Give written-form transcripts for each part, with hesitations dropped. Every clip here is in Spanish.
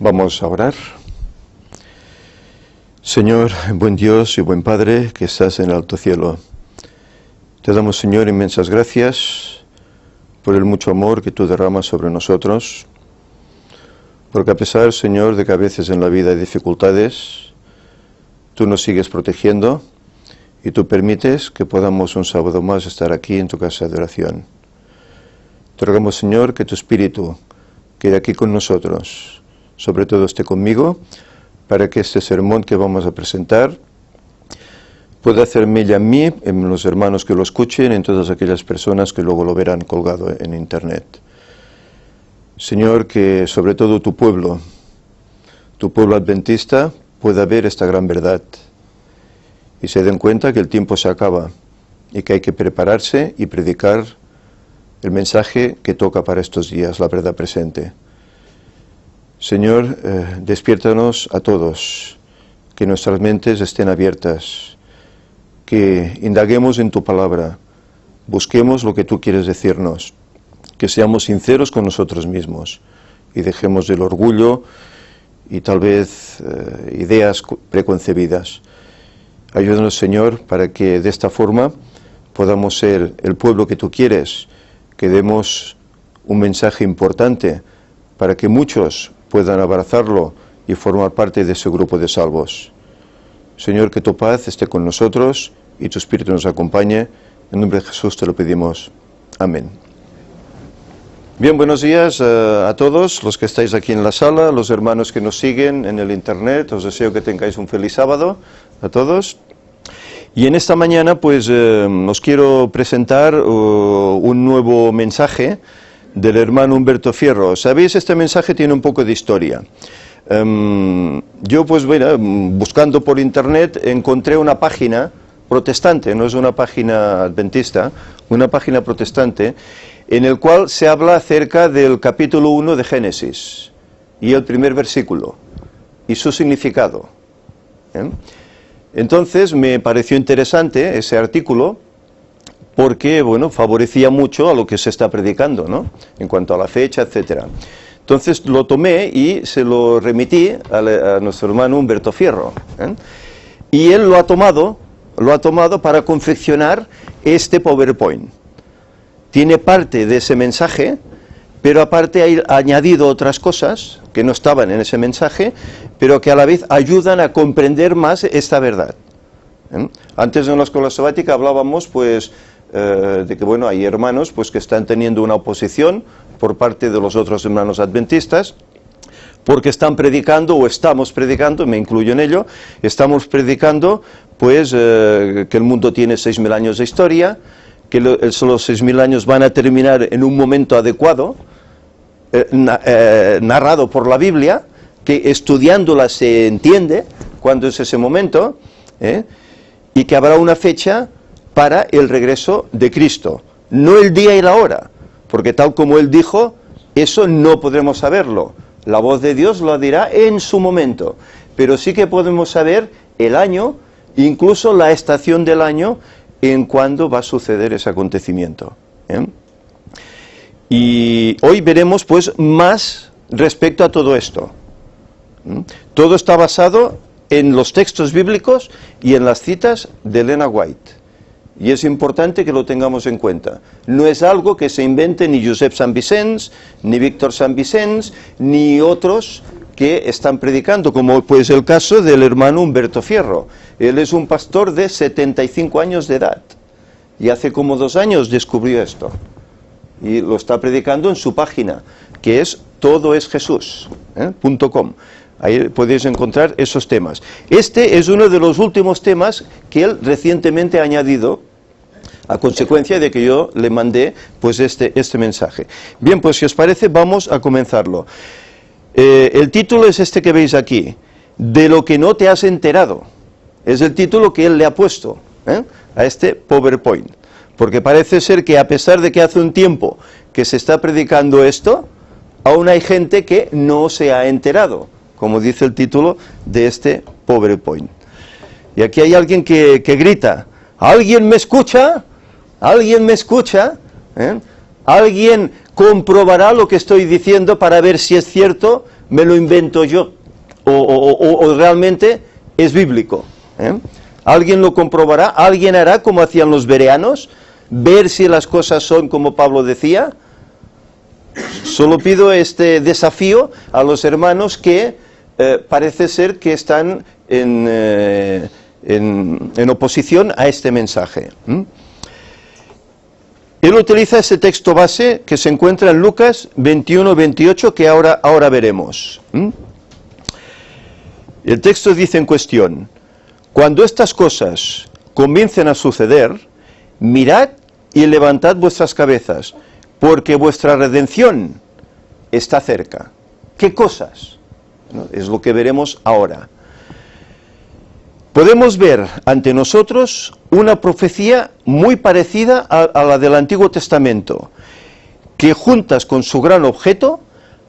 Vamos a orar. Señor, buen Dios y buen Padre, que estás en el alto cielo. Te damos, Señor, inmensas gracias por el mucho amor que tú derramas sobre nosotros, porque a pesar, Señor, de que a veces en la vida hay dificultades, tú nos sigues protegiendo y tú permites que podamos un sábado más estar aquí en tu casa de oración. Te rogamos, Señor, que tu Espíritu quede aquí con nosotros, sobre todo esté conmigo, para que este sermón que vamos a presentar pueda hacer mella en mí, en los hermanos que lo escuchen, en todas aquellas personas que luego lo verán colgado en internet. Señor, que sobre todo tu pueblo adventista, pueda ver esta gran verdad y se den cuenta que el tiempo se acaba y que hay que prepararse y predicar el mensaje que toca para estos días, la verdad presente. Señor, despiértanos a todos, que nuestras mentes estén abiertas, que indaguemos en tu palabra, busquemos lo que tú quieres decirnos, que seamos sinceros con nosotros mismos y dejemos el orgullo y tal vez ideas preconcebidas. Ayúdanos, Señor, para que de esta forma podamos ser el pueblo que tú quieres, que demos un mensaje importante para que muchos puedan abrazarlo y formar parte de ese grupo de salvos. Señor, que tu paz esté con nosotros y tu Espíritu nos acompañe. En nombre de Jesús te lo pedimos. Amén. Bien, buenos días a todos los que estáis aquí en la sala, los hermanos que nos siguen en el internet. Os deseo que tengáis un feliz sábado a todos. Y en esta mañana pues os quiero presentar un nuevo mensaje del hermano Humberto Fierro. Sabéis, este mensaje tiene un poco de historia. Yo pues bueno, buscando por internet encontré una página protestante, no es una página adventista, una página protestante, en el cual se habla acerca del capítulo 1 de Génesis y el primer versículo y su significado. Entonces me pareció interesante ese artículo porque, bueno, favorecía mucho a lo que se está predicando, ¿no?, en cuanto a la fecha, etcétera. Entonces lo tomé y se lo remití a nuestro hermano Humberto Fierro, y él lo ha tomado para confeccionar este PowerPoint. Tiene parte de ese mensaje, pero aparte ha añadido otras cosas que no estaban en ese mensaje, pero que a la vez ayudan a comprender más esta verdad. Antes en la escuela sabática hablábamos pues de que bueno, hay hermanos pues que están teniendo una oposición por parte de los otros hermanos adventistas, porque están predicando, o estamos predicando, me incluyo en ello, estamos predicando pues que el mundo tiene 6.000 años de historia, que los 6.000 años van a terminar en un momento adecuado, narrado por la Biblia, que estudiándola se entiende cuándo es ese momento, y que habrá una fecha para el regreso de Cristo, no el día y la hora, porque tal como él dijo, eso no podremos saberlo, la voz de Dios lo dirá en su momento, pero sí que podemos saber el año, incluso la estación del año, en cuándo va a suceder ese acontecimiento. Y hoy veremos pues más respecto a todo esto. Todo está basado en los textos bíblicos y en las citas de Elena White. Y es importante que lo tengamos en cuenta. No es algo que se invente ni Josep Sant Vicenç, ni Víctor Sant Vicenç, ni otros que están predicando, como pues el caso del hermano Humberto Fierro. Él es un pastor de 75 años de edad y hace como 2 años descubrió esto y lo está predicando en su página, que es todoesjesus.com. Ahí podéis encontrar esos temas. Este es uno de los últimos temas que él recientemente ha añadido a consecuencia de que yo le mandé pues este mensaje. Bien, pues si os parece vamos a comenzarlo. El título es este que veis aquí, de lo que no te has enterado. Es el título que él le ha puesto a este PowerPoint, porque parece ser que a pesar de que hace un tiempo que se está predicando esto, aún hay gente que no se ha enterado, como dice el título de este PowerPoint. Y aquí hay alguien que grita, ¿alguien me escucha? ¿Alguien me escucha? ¿Alguien comprobará lo que estoy diciendo para ver si es cierto me lo invento yo, o realmente es bíblico. Alguien lo comprobará, alguien hará como hacían los bereanos, ver si las cosas son como Pablo decía. Solo pido este desafío a los hermanos que parece ser que están en oposición a este mensaje. Él utiliza ese texto base que se encuentra en Lucas 21-28 que ahora veremos. El texto dice en cuestión: cuando estas cosas comiencen a suceder, mirad y levantad vuestras cabezas, porque vuestra redención está cerca. ¿Qué cosas? ¿No? Es lo que veremos ahora. Podemos ver ante nosotros una profecía muy parecida a la del Antiguo Testamento, que juntas con su gran objeto,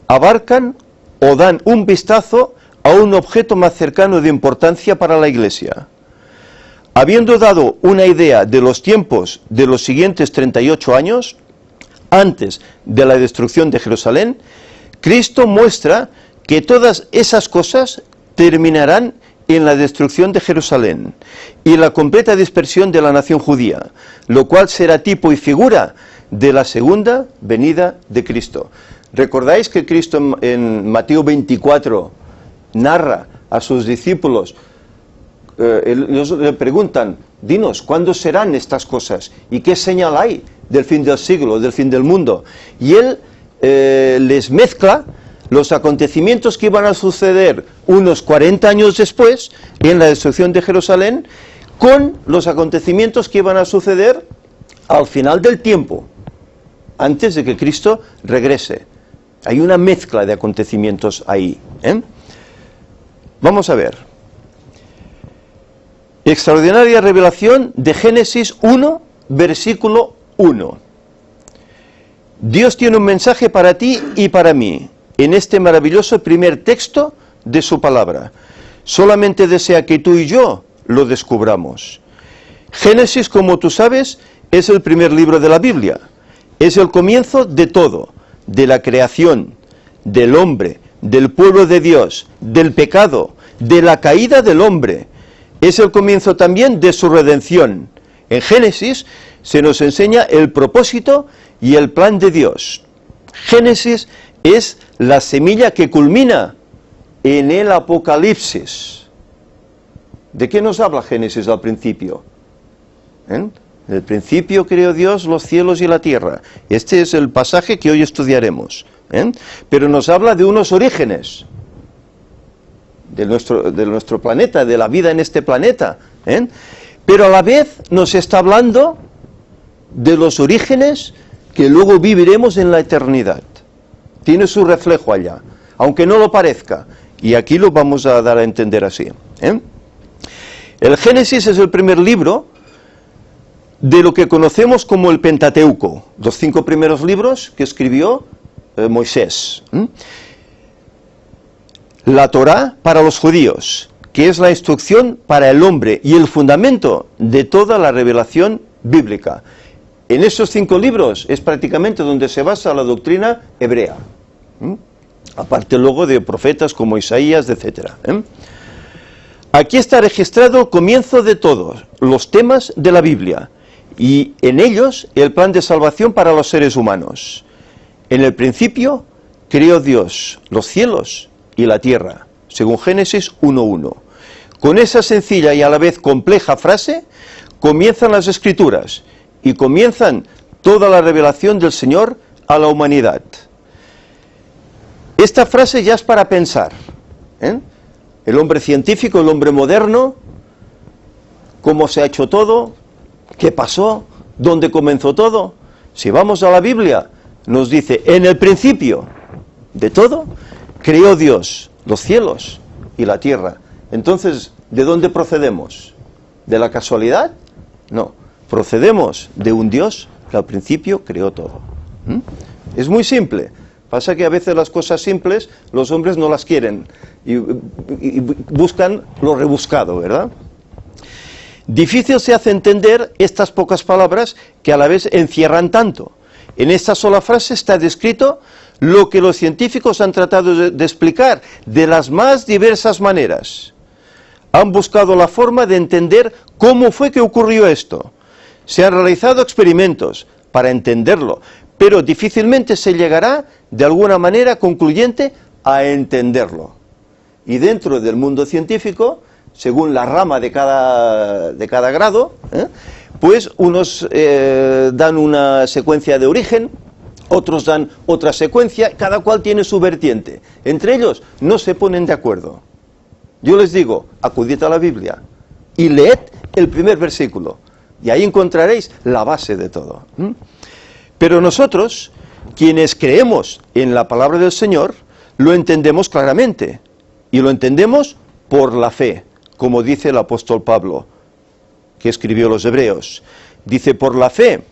abarcan o dan un vistazo a un objeto más cercano de importancia para la Iglesia. Habiendo dado una idea de los tiempos de los siguientes 38 años, antes de la destrucción de Jerusalén, Cristo muestra que todas esas cosas terminarán en la destrucción de Jerusalén y la completa dispersión de la nación judía, lo cual será tipo y figura de la segunda venida de Cristo. ¿Recordáis que Cristo en Mateo 24 narra a sus discípulos? Ellos le preguntan: dinos, ¿cuándo serán estas cosas? ¿Y qué señal hay del fin del siglo, del fin del mundo? Y él les mezcla los acontecimientos que iban a suceder unos 40 años después, en la destrucción de Jerusalén, con los acontecimientos que iban a suceder al final del tiempo, antes de que Cristo regrese. Hay una mezcla de acontecimientos ahí. Vamos a ver. Extraordinaria revelación de Génesis 1, versículo 1. Dios tiene un mensaje para ti y para mí, en este maravilloso primer texto de su palabra. Solamente desea que tú y yo lo descubramos. Génesis, como tú sabes, es el primer libro de la Biblia. Es el comienzo de todo, de la creación, del hombre, del pueblo de Dios, del pecado, de la caída del hombre. Es el comienzo también de su redención. En Génesis se nos enseña el propósito y el plan de Dios. Génesis es la semilla que culmina en el Apocalipsis. ¿De qué nos habla Génesis al principio? En el principio creó Dios los cielos y la tierra. Este es el pasaje que hoy estudiaremos. Pero nos habla de unos orígenes de nuestro planeta, de la vida en este planeta. Pero a la vez nos está hablando de los orígenes que luego viviremos en la eternidad. Tiene su reflejo allá, aunque no lo parezca. Y aquí lo vamos a dar a entender así. El Génesis es el primer libro de lo que conocemos como el Pentateuco, los 5 primeros libros que escribió Moisés. La Torá para los judíos, que es la instrucción para el hombre y el fundamento de toda la revelación bíblica. En esos 5 libros es prácticamente donde se basa la doctrina hebrea. Aparte luego de profetas como Isaías, etc. Aquí está registrado el comienzo de todos los temas de la Biblia y en ellos el plan de salvación para los seres humanos. En el principio creó Dios los cielos y la tierra, según Génesis 1:1. Con esa sencilla y a la vez compleja frase comienzan las Escrituras y comienzan toda la revelación del Señor a la humanidad. Esta frase ya es para pensar. El hombre científico, el hombre moderno, cómo se ha hecho todo, qué pasó, dónde comenzó todo. Si vamos a la Biblia, nos dice: en el principio de todo, creó Dios los cielos y la tierra. Entonces, ¿de dónde procedemos? ¿De la casualidad? No, procedemos de un Dios que al principio creó todo. Es muy simple. Pasa que a veces las cosas simples los hombres no las quieren y buscan lo rebuscado, ¿verdad? Difícil se hace entender estas pocas palabras que a la vez encierran tanto. En esta sola frase está descrito lo que los científicos han tratado de explicar de las más diversas maneras. Han buscado la forma de entender cómo fue que ocurrió esto. Se han realizado experimentos para entenderlo, pero difícilmente se llegará de alguna manera concluyente a entenderlo. Y dentro del mundo científico, según la rama de cada grado, pues unos dan una secuencia de origen, otros dan otra secuencia, cada cual tiene su vertiente. Entre ellos no se ponen de acuerdo. Yo les digo, acudid a la Biblia y leed el primer versículo, y ahí encontraréis la base de todo. Pero nosotros, quienes creemos en la palabra del Señor, lo entendemos claramente, y lo entendemos por la fe, como dice el apóstol Pablo, que escribió los Hebreos. Dice, por la fe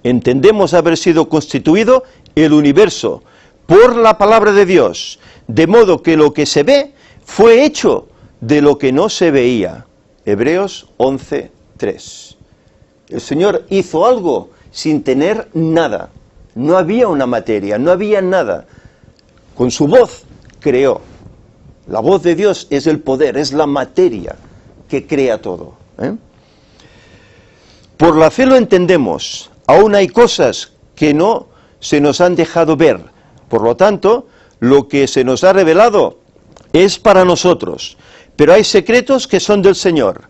entendemos haber sido constituido el universo por la palabra de Dios, de modo que lo que se ve fue hecho de lo que no se veía. Hebreos 11:3. El Señor hizo algo sin tener nada. No había una materia, no había nada. Con su voz creó. La voz de Dios es el poder, es la materia que crea todo. Por la fe lo entendemos. Aún hay cosas que no se nos han dejado ver. Por lo tanto, lo que se nos ha revelado es para nosotros. Pero hay secretos que son del Señor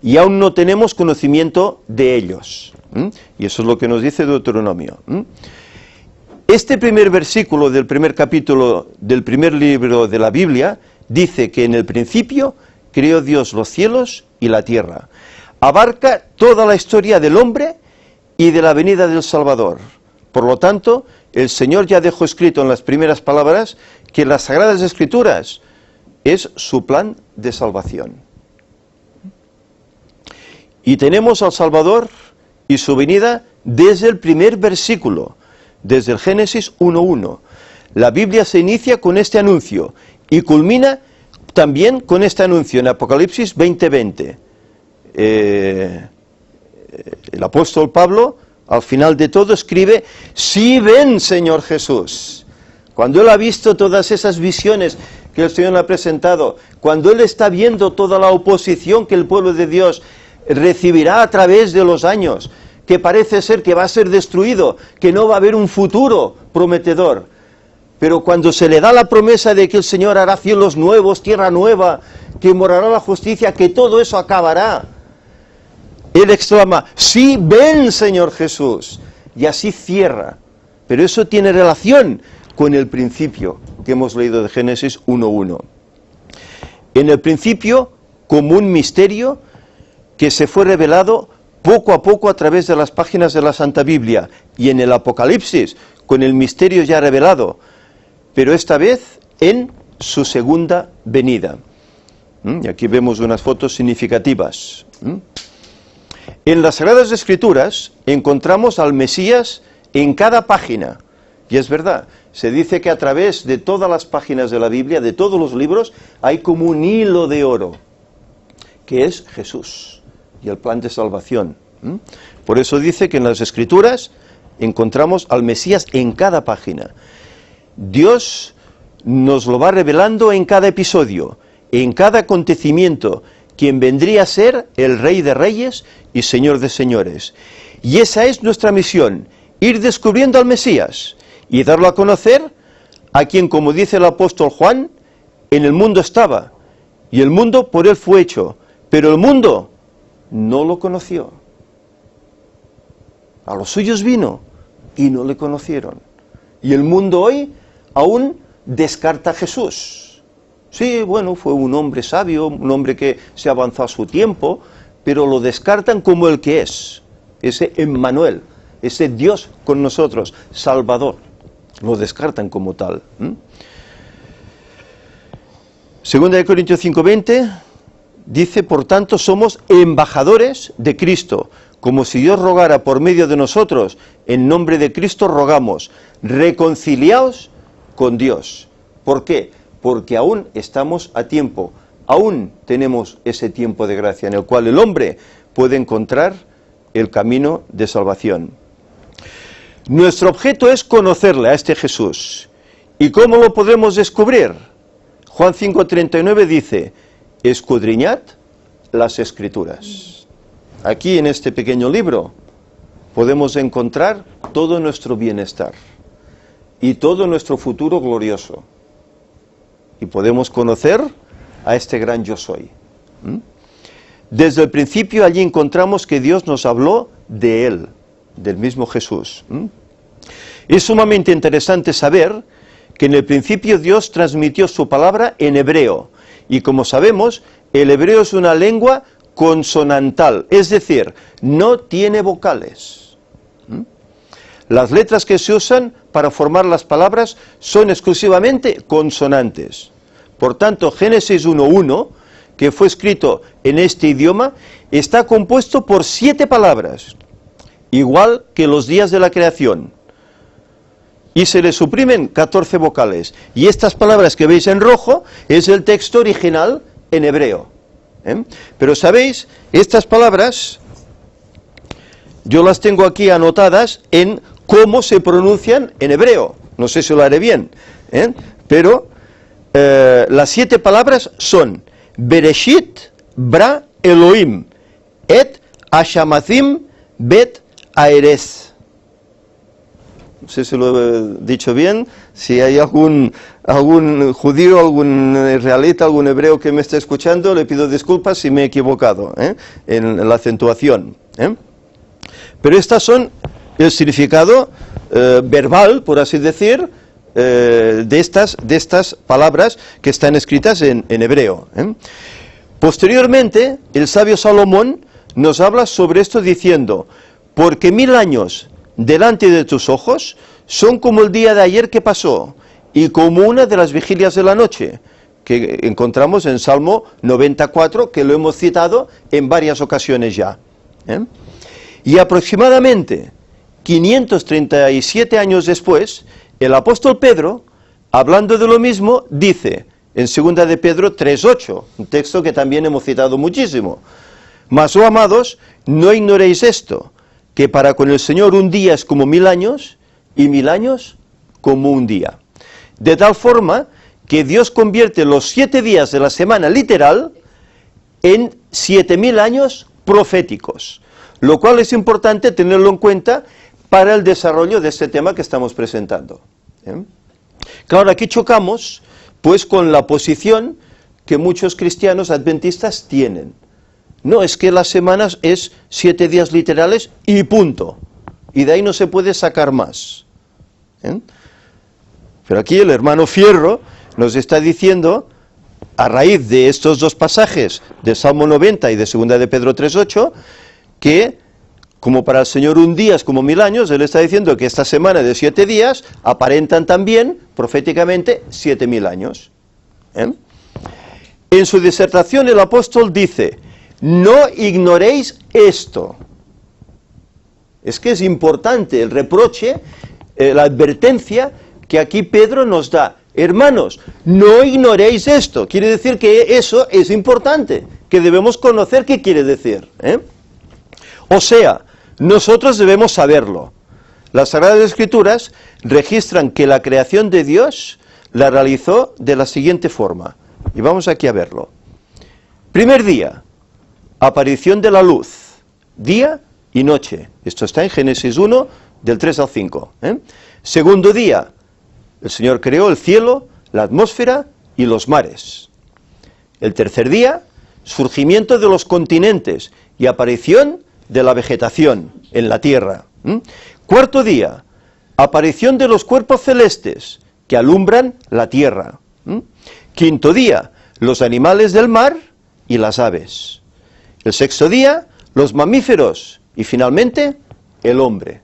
y aún no tenemos conocimiento de ellos. Y eso es lo que nos dice Deuteronomio. Este primer versículo del primer capítulo del primer libro de la Biblia dice que en el principio creó Dios los cielos y la tierra. Abarca toda la historia del hombre y de la venida del Salvador. Por lo tanto, el Señor ya dejó escrito en las primeras palabras que las Sagradas Escrituras es su plan de salvación. Y tenemos al Salvador y su venida desde el primer versículo, desde el Génesis 1:1. La Biblia se inicia con este anuncio y culmina también con este anuncio en Apocalipsis 20:20. El apóstol Pablo, al final de todo, escribe, sí ven, Señor Jesús. Cuando él ha visto todas esas visiones que el Señor le ha presentado, cuando él está viendo toda la oposición que el pueblo de Dios recibirá a través de los años, que parece ser que va a ser destruido, que no va a haber un futuro prometedor, pero cuando se le da la promesa de que el Señor hará cielos nuevos, tierra nueva, que morará la justicia, que todo eso acabará, él exclama, sí, ven, Señor Jesús, y así cierra. Pero eso tiene relación con el principio que hemos leído de Génesis 1:1. En el principio, como un misterio que se fue revelado poco a poco a través de las páginas de la Santa Biblia, y en el Apocalipsis, con el misterio ya revelado, pero esta vez en su segunda venida. Y aquí vemos unas fotos significativas. En las Sagradas Escrituras encontramos al Mesías en cada página, y es verdad, se dice que a través de todas las páginas de la Biblia, de todos los libros, hay como un hilo de oro, que es Jesús y el plan de salvación. Por eso dice que en las Escrituras encontramos al Mesías en cada página. Dios nos lo va revelando en cada episodio, en cada acontecimiento, quien vendría a ser el Rey de Reyes y Señor de Señores. Y esa es nuestra misión, ir descubriendo al Mesías y darlo a conocer a quien, como dice el apóstol Juan, en el mundo estaba, y el mundo por él fue hecho, pero el mundo no lo conoció. A los suyos vino y no le conocieron. Y el mundo hoy aún descarta a Jesús. Sí, bueno, fue un hombre sabio, un hombre que se avanzó a su tiempo, pero lo descartan como el que es, ese Emmanuel, ese Dios con nosotros, Salvador. Lo descartan como tal. Segunda de Corintios 5:20 dice, por tanto, somos embajadores de Cristo, como si Dios rogara por medio de nosotros, en nombre de Cristo rogamos, reconciliaos con Dios. ¿Por qué? Porque aún estamos a tiempo, aún tenemos ese tiempo de gracia en el cual el hombre puede encontrar el camino de salvación. Nuestro objeto es conocerle a este Jesús. ¿Y cómo lo podremos descubrir? Juan 5:39 dice, escudriñad las Escrituras. Aquí en este pequeño libro podemos encontrar todo nuestro bienestar y todo nuestro futuro glorioso. Y podemos conocer a este gran yo soy. Desde el principio allí encontramos que Dios nos habló de Él, del mismo Jesús. Es sumamente interesante saber que en el principio Dios transmitió su palabra en hebreo. Y como sabemos, el hebreo es una lengua consonantal, es decir, no tiene vocales. Las letras que se usan para formar las palabras son exclusivamente consonantes. Por tanto, Génesis 1:1, que fue escrito en este idioma, está compuesto por 7 palabras, igual que los días de la creación. Y se le suprimen 14 vocales. Y estas palabras que veis en rojo es el texto original en hebreo. Pero sabéis, estas palabras yo las tengo aquí anotadas en cómo se pronuncian en hebreo. No sé si lo haré bien, pero las 7 palabras son Bereshit, Bra, Elohim, Et, Hashamathim, Bet, Aerez. No sé si lo he dicho bien. Si hay algún judío, algún israelita, algún hebreo que me esté escuchando, le pido disculpas si me he equivocado en la acentuación. Pero estas son el significado verbal, por así decir, de estas palabras que están escritas en hebreo. Posteriormente, el sabio Salomón nos habla sobre esto diciendo, porque 1000 años delante de tus ojos son como el día de ayer que pasó y como una de las vigilias de la noche, que encontramos en Salmo 94, que lo hemos citado en varias ocasiones ya. Y aproximadamente 537 años después, el apóstol Pedro, hablando de lo mismo, dice en 2 de Pedro 3:8, un texto que también hemos citado muchísimo, mas, oh amados, no ignoréis esto, que para con el Señor un día es como 1000 años, y 1000 años como un día. De tal forma que Dios convierte los 7 días de la semana literal en 7000 años proféticos, lo cual es importante tenerlo en cuenta para el desarrollo de este tema que estamos presentando. Claro, aquí chocamos pues con la posición que muchos cristianos adventistas tienen. No, es que las semanas es 7 días literales y punto. Y de ahí no se puede sacar más. Pero aquí el hermano Fierro nos está diciendo, a raíz de estos 2 pasajes, de Salmo 90 y de 2 de Pedro 3:8, que como para el Señor un día es como 1000 años, él está diciendo que esta semana de 7 días aparentan también, proféticamente, 7000 años. En su disertación el apóstol dice, no ignoréis esto. Es que es importante el reproche, la advertencia que aquí Pedro nos da. Hermanos, no ignoréis esto. Quiere decir que eso es importante, que debemos conocer qué quiere decir. O sea, nosotros debemos saberlo. Las Sagradas Escrituras registran que la creación de Dios la realizó de la siguiente forma. Y vamos aquí a verlo. Primer día, aparición de la luz, día y noche. Esto está en Génesis 1, del 3 al 5. Segundo día, el Señor creó el cielo, la atmósfera y los mares. El tercer día, surgimiento de los continentes y aparición de la vegetación en la tierra. Cuarto día, aparición de los cuerpos celestes que alumbran la tierra. Quinto día, los animales del mar y las aves. El sexto día, los mamíferos y finalmente el hombre.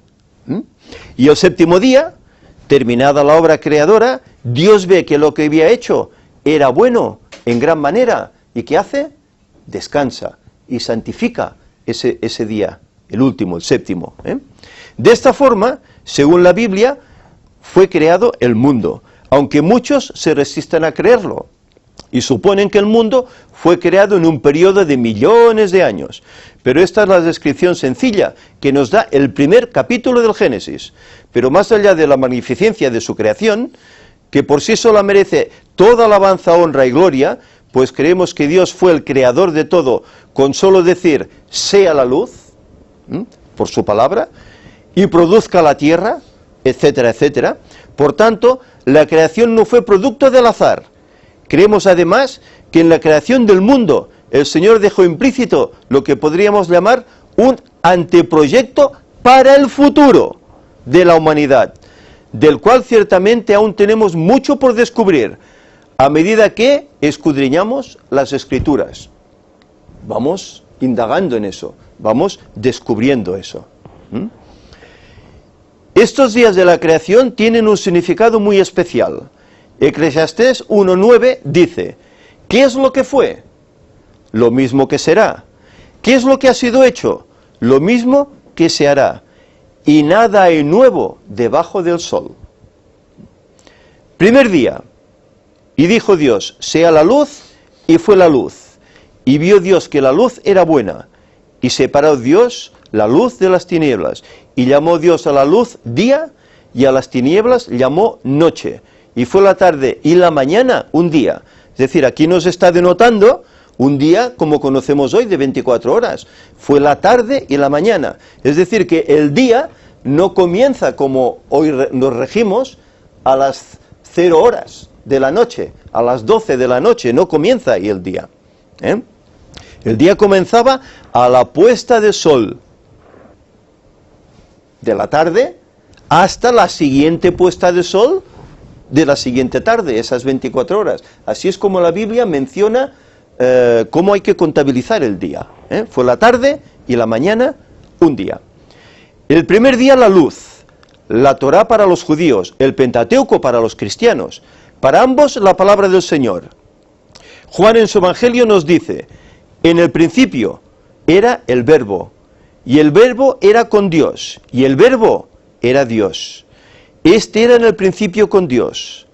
Y el séptimo día, terminada la obra creadora, Dios ve que lo que había hecho era bueno en gran manera. ¿Y qué hace? Descansa y santifica ese día, el último, el séptimo. De esta forma, según la Biblia, fue creado el mundo, aunque muchos se resistan a creerlo. y suponen que el mundo fue creado en un periodo de millones de años. Pero esta es la descripción sencilla que nos da el primer capítulo del Génesis. Pero más allá de la magnificencia de su creación, que por sí sola merece toda alabanza, honra y gloria, pues creemos que Dios fue el creador de todo con solo decir sea la luz, por su palabra, y produzca la tierra, etcétera, etcétera. Por tanto, la creación no fue producto del azar. Creemos además que en la creación del mundo el Señor dejó implícito lo que podríamos llamar un anteproyecto para el futuro de la humanidad, del cual ciertamente aún tenemos mucho por descubrir, a medida que escudriñamos las Escrituras. Vamos indagando en eso, vamos descubriendo eso. Estos días de la creación tienen un significado muy especial. Eclesiastés 1:9 dice, ¿qué es lo que fue? Lo mismo que será. ¿Qué es lo que ha sido hecho? Lo mismo que se hará. Y nada hay nuevo debajo del sol. Primer día. Y dijo Dios, sea la luz, y fue la luz. Y vio Dios que la luz era buena. Y separó Dios la luz de las tinieblas. Y llamó Dios a la luz día, y a las tinieblas llamó noche. Y fue la tarde y la mañana un día. Es decir, aquí nos está denotando un día como conocemos hoy de 24 horas. Fue la tarde y la mañana. Es decir, que el día no comienza como hoy nos regimos a las 0 horas de la noche, a las 12 de la noche, no comienza ahí el día. El día comenzaba a la puesta de sol de la tarde hasta la siguiente puesta de sol de la siguiente tarde, esas 24 horas. Así es como la Biblia menciona cómo hay que contabilizar el día. Fue la tarde y la mañana un día. El primer día la luz, la Torá para los judíos, el Pentateuco para los cristianos, para ambos la palabra del Señor. Juan en su Evangelio nos dice, en el principio era el Verbo, y el Verbo era con Dios, y el Verbo era Dios. Este era en el principio con Dios.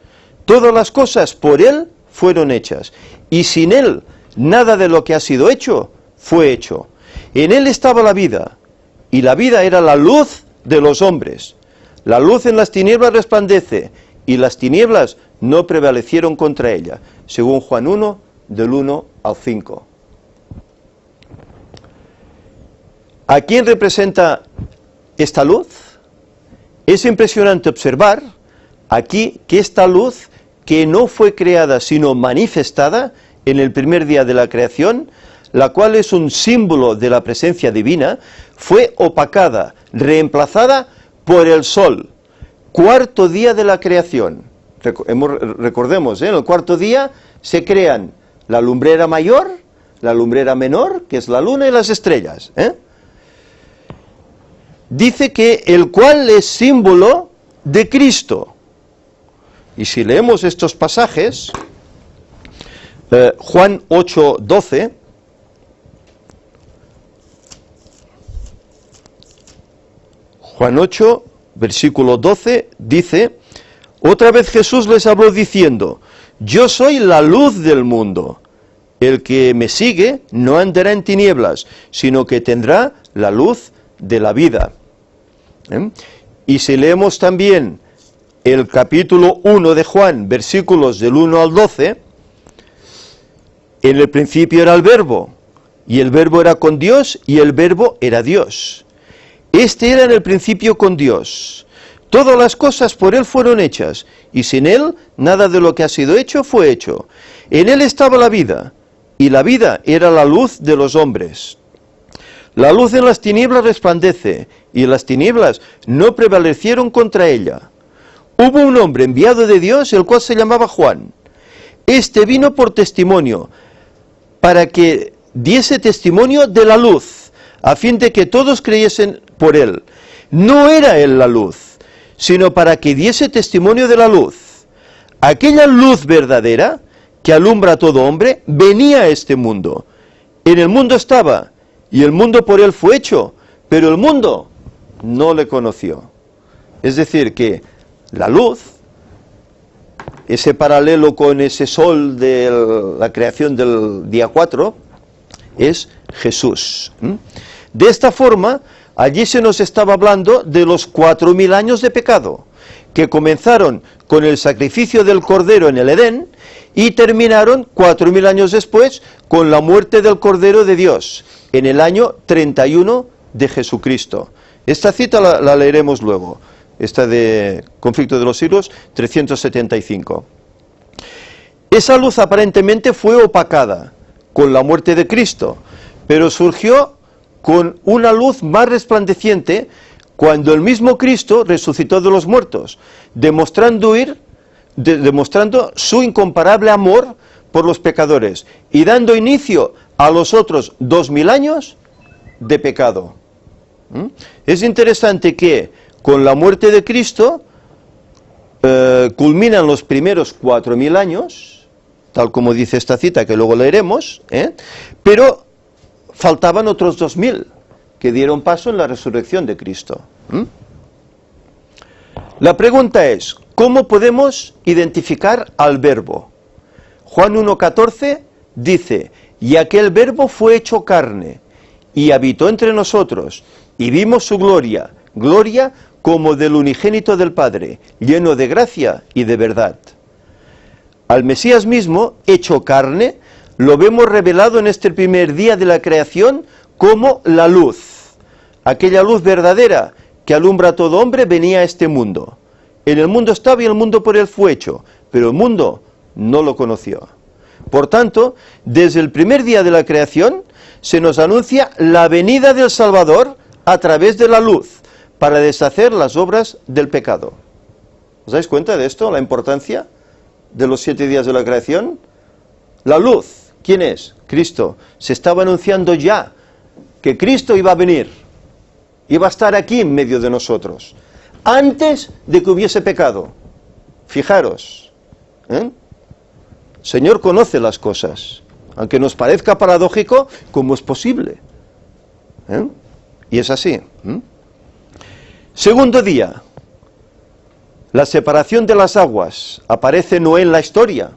Todas las cosas por Él fueron hechas, y sin Él nada de lo que ha sido hecho fue hecho. En Él estaba la vida, y la vida era la luz de los hombres. La luz en las tinieblas resplandece, y las tinieblas no prevalecieron contra ella, según Juan 1, del 1 al 5. ¿A quién representa esta luz? Es impresionante observar aquí que esta luz, que no fue creada sino manifestada en el primer día de la creación, la cual es un símbolo de la presencia divina, fue opacada, reemplazada por el sol. Cuarto día de la creación. Recordemos, en el cuarto día se crean la lumbrera mayor, la lumbrera menor, que es la luna y las estrellas. Dice que el cual es símbolo de Cristo. Y si leemos estos pasajes, Juan 8:12, Juan 8, versículo 12, dice, otra vez Jesús les habló diciendo, yo soy la luz del mundo, el que me sigue no andará en tinieblas, sino que tendrá la luz de la vida. Y si leemos también el capítulo 1 de Juan, versículos del 1 al 12, en el principio era el Verbo, y el Verbo era con Dios, y el Verbo era Dios. Este era en el principio con Dios. Todas las cosas por Él fueron hechas, y sin Él nada de lo que ha sido hecho fue hecho. En Él estaba la vida, y la vida era la luz de los hombres. La luz en las tinieblas resplandece, y las tinieblas no prevalecieron contra ella. Hubo un hombre enviado de Dios, el cual se llamaba Juan. Este vino por testimonio, para que diese testimonio de la luz, a fin de que todos creyesen por él. No era él la luz, sino para que diese testimonio de la luz. Aquella luz verdadera, que alumbra a todo hombre, venía a este mundo. En el mundo estaba, y el mundo por él fue hecho, pero el mundo no le conoció. Es decir, que la luz ese paralelo con ese sol de la creación del día 4, es Jesús. De esta forma, allí se nos estaba hablando de los 4000 años de pecado, que comenzaron con el sacrificio del Cordero en el Edén y terminaron 4000 años después con la muerte del Cordero de Dios, en el año 31 de Jesucristo. Esta cita la leeremos luego, esta de Conflicto de los Siglos, 375. Esa luz aparentemente fue opacada con la muerte de Cristo, pero surgió con una luz más resplandeciente cuando el mismo Cristo resucitó de los muertos, demostrando su incomparable amor por los pecadores y dando inicio a los otros 2000 años de pecado. Es interesante que con la muerte de Cristo culminan los primeros 4000 años, tal como dice esta cita que luego leeremos, pero faltaban otros 2000 que dieron paso en la resurrección de Cristo. La pregunta es, ¿cómo podemos identificar al Verbo? Juan 1,14 dice, y aquel Verbo fue hecho carne, y habitó entre nosotros, y vimos su gloria, gloria como del unigénito del Padre, lleno de gracia y de verdad. Al Mesías mismo, hecho carne, lo vemos revelado en este primer día de la creación como la luz. Aquella luz verdadera que alumbra a todo hombre venía a este mundo. En el mundo estaba y el mundo por él fue hecho, pero el mundo no lo conoció. Por tanto, desde el primer día de la creación se nos anuncia la venida del Salvador a través de la luz para deshacer las obras del pecado. ¿Os dais cuenta de esto? La importancia de los 7 días de la creación. La luz, ¿quién es? Cristo. Se estaba anunciando ya que Cristo iba a venir, iba a estar aquí en medio de nosotros, antes de que hubiese pecado. Fijaros, el Señor conoce las cosas, aunque nos parezca paradójico, ¿cómo es posible? Y es así. Segundo día, la separación de las aguas. Aparece Noé en la historia,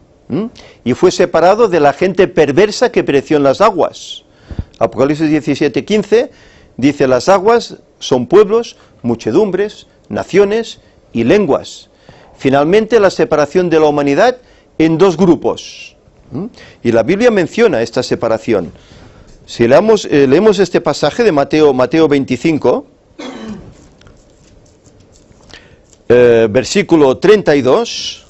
y fue separado de la gente perversa que pereció en las aguas. Apocalipsis 17:15 dice, las aguas son pueblos, muchedumbres, naciones y lenguas. Finalmente, la separación de la humanidad en 2 grupos. Y la Biblia menciona esta separación. Si leemos este pasaje de Mateo 25, versículo 32,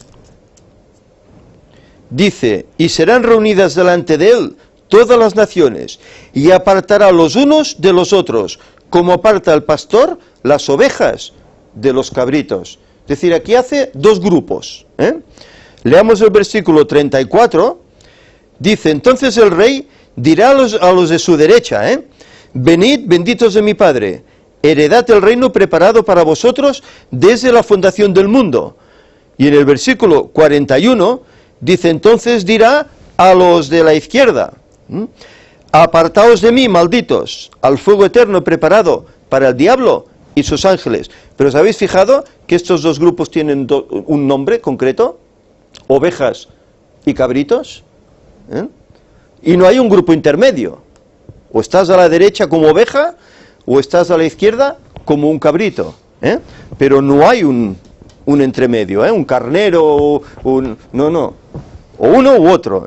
dice, y serán reunidas delante de él todas las naciones, y apartará los unos de los otros, como aparta el pastor las ovejas de los cabritos. Es decir, aquí hace 2 grupos. Leamos el versículo 34, dice, entonces el rey dirá a los de su derecha, venid, benditos de mi Padre, heredad el reino preparado para vosotros desde la fundación del mundo. Y en el versículo 41, dice, entonces dirá a los de la izquierda, apartaos de mí, malditos, al fuego eterno preparado para el diablo y sus ángeles. Pero ¿os habéis fijado que estos 2 grupos tienen un nombre concreto? Ovejas y cabritos. Y no hay un grupo intermedio. O estás a la derecha como oveja, o estás a la izquierda como un cabrito. Pero no hay un entremedio, un carnero, no. O uno u otro.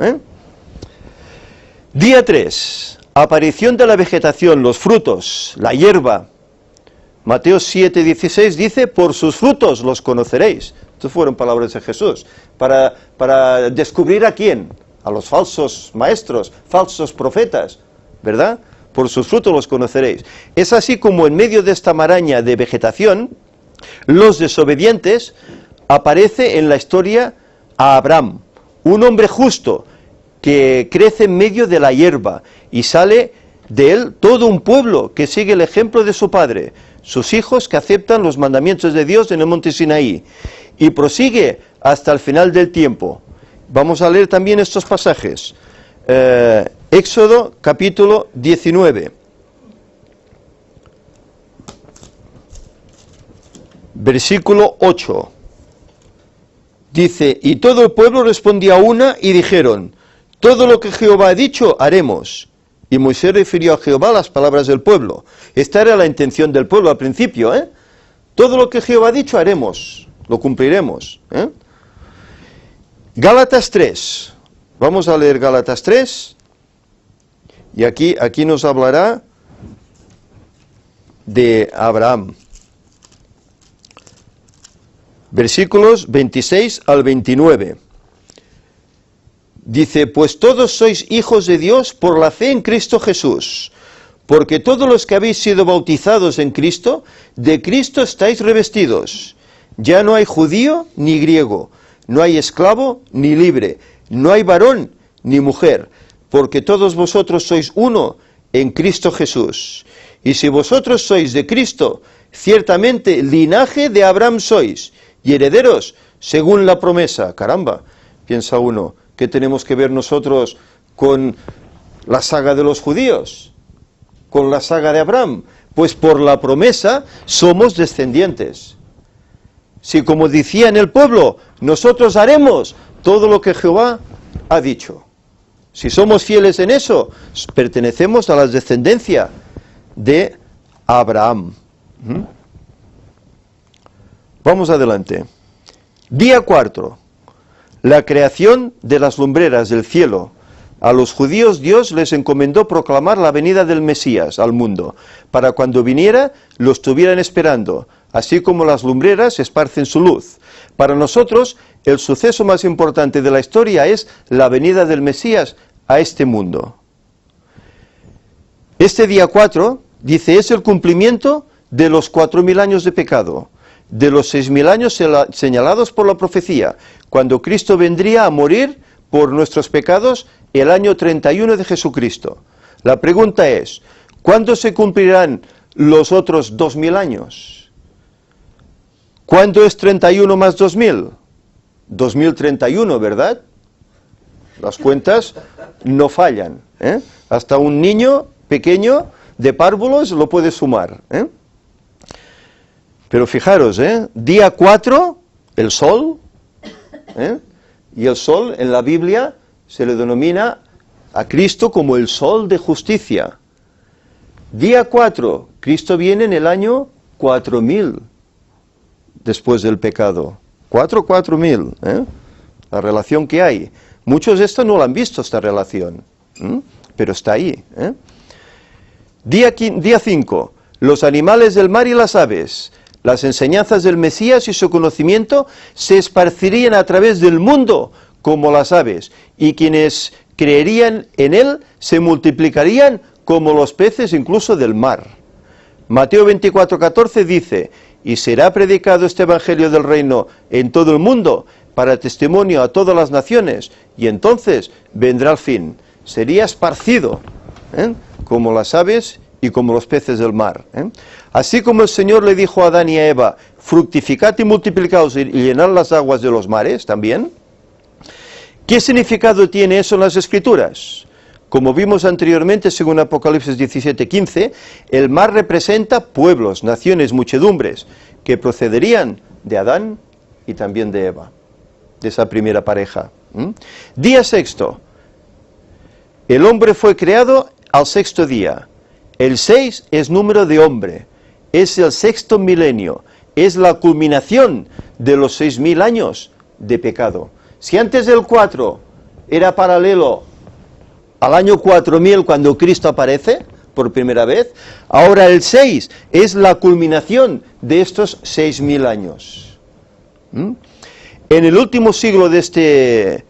Día 3. Aparición de la vegetación, los frutos, la hierba. Mateo 7:16 dice, por sus frutos los conoceréis. Estas fueron palabras de Jesús. Para descubrir a quién, a los falsos maestros, falsos profetas, ¿verdad? Por sus frutos los conoceréis. Es así como en medio de esta maraña de vegetación, los desobedientes, aparece en la historia a Abraham, un hombre justo que crece en medio de la hierba y sale de él todo un pueblo que sigue el ejemplo de su padre, sus hijos que aceptan los mandamientos de Dios en el monte Sinaí, y prosigue hasta el final del tiempo. Vamos a leer también estos pasajes. Éxodo capítulo 19. Versículo 8. Dice, y todo el pueblo respondió a una y dijeron, todo lo que Jehová ha dicho, haremos. Y Moisés refirió a Jehová las palabras del pueblo. Esta era la intención del pueblo al principio, ¿eh? Todo lo que Jehová ha dicho, haremos, lo cumpliremos, ¿eh? Gálatas 3, vamos a leer Gálatas 3, y aquí nos hablará de Abraham. Versículos 26 al 29. Dice, pues todos sois hijos de Dios por la fe en Cristo Jesús, porque todos los que habéis sido bautizados en Cristo, de Cristo estáis revestidos. Ya no hay judío ni griego, no hay esclavo ni libre, no hay varón ni mujer, porque todos vosotros sois uno en Cristo Jesús. Y si vosotros sois de Cristo, ciertamente linaje de Abraham sois, y herederos según la promesa. Caramba, piensa uno, ¿qué tenemos que ver nosotros con la saga de los judíos? ¿Con la saga de Abraham? Pues por la promesa somos descendientes. Si como decía en el pueblo, nosotros haremos todo lo que Jehová ha dicho. Si somos fieles en eso, pertenecemos a la descendencia de Abraham. Vamos adelante. Día 4. La creación de las lumbreras del cielo. A los judíos Dios les encomendó proclamar la venida del Mesías al mundo, para cuando viniera lo estuvieran esperando, así como las lumbreras esparcen su luz. Para nosotros, el suceso más importante de la historia es la venida del Mesías a este mundo. Este día 4, dice, es el cumplimiento de los 4000 años de pecado, de los 6000 años señalados por la profecía, cuando Cristo vendría a morir por nuestros pecados el año 31 de Jesucristo. La pregunta es, ¿cuándo se cumplirán los otros 2000 años? ¿Cuándo es 31 más 2000? 2031, ¿verdad? Las cuentas no fallan, ¿eh? Hasta un niño pequeño de párvulos lo puede sumar, ¿eh? Pero fijaros, día 4, el sol, y el sol en la Biblia se le denomina a Cristo como el sol de justicia. Día 4, Cristo viene en el año 4000 después del pecado. 4000, la relación que hay. Muchos de estos no la han visto, esta relación, pero está ahí. Día 5, los animales del mar y las aves. Las enseñanzas del Mesías y su conocimiento se esparcirían a través del mundo como las aves, y quienes creerían en él se multiplicarían como los peces incluso del mar. Mateo 24:14 dice, y será predicado este evangelio del reino en todo el mundo para testimonio a todas las naciones, y entonces vendrá el fin. Sería esparcido, como las aves y como los peces del mar. Así como el Señor le dijo a Adán y a Eva, fructificad y multiplicaos y llenad las aguas de los mares también. ¿Qué significado tiene eso en las Escrituras? Como vimos anteriormente, según Apocalipsis 17:15, el mar representa pueblos, naciones, muchedumbres, que procederían de Adán y también de Eva, de esa primera pareja. Día 6. El hombre fue creado al 6º día. El 6 es número de hombre, es el 6º milenio, es la culminación de los 6000 años de pecado. Si antes del 4 era paralelo al año 4000 cuando Cristo aparece por primera vez, ahora el 6 es la culminación de estos 6000 años. En el último siglo de este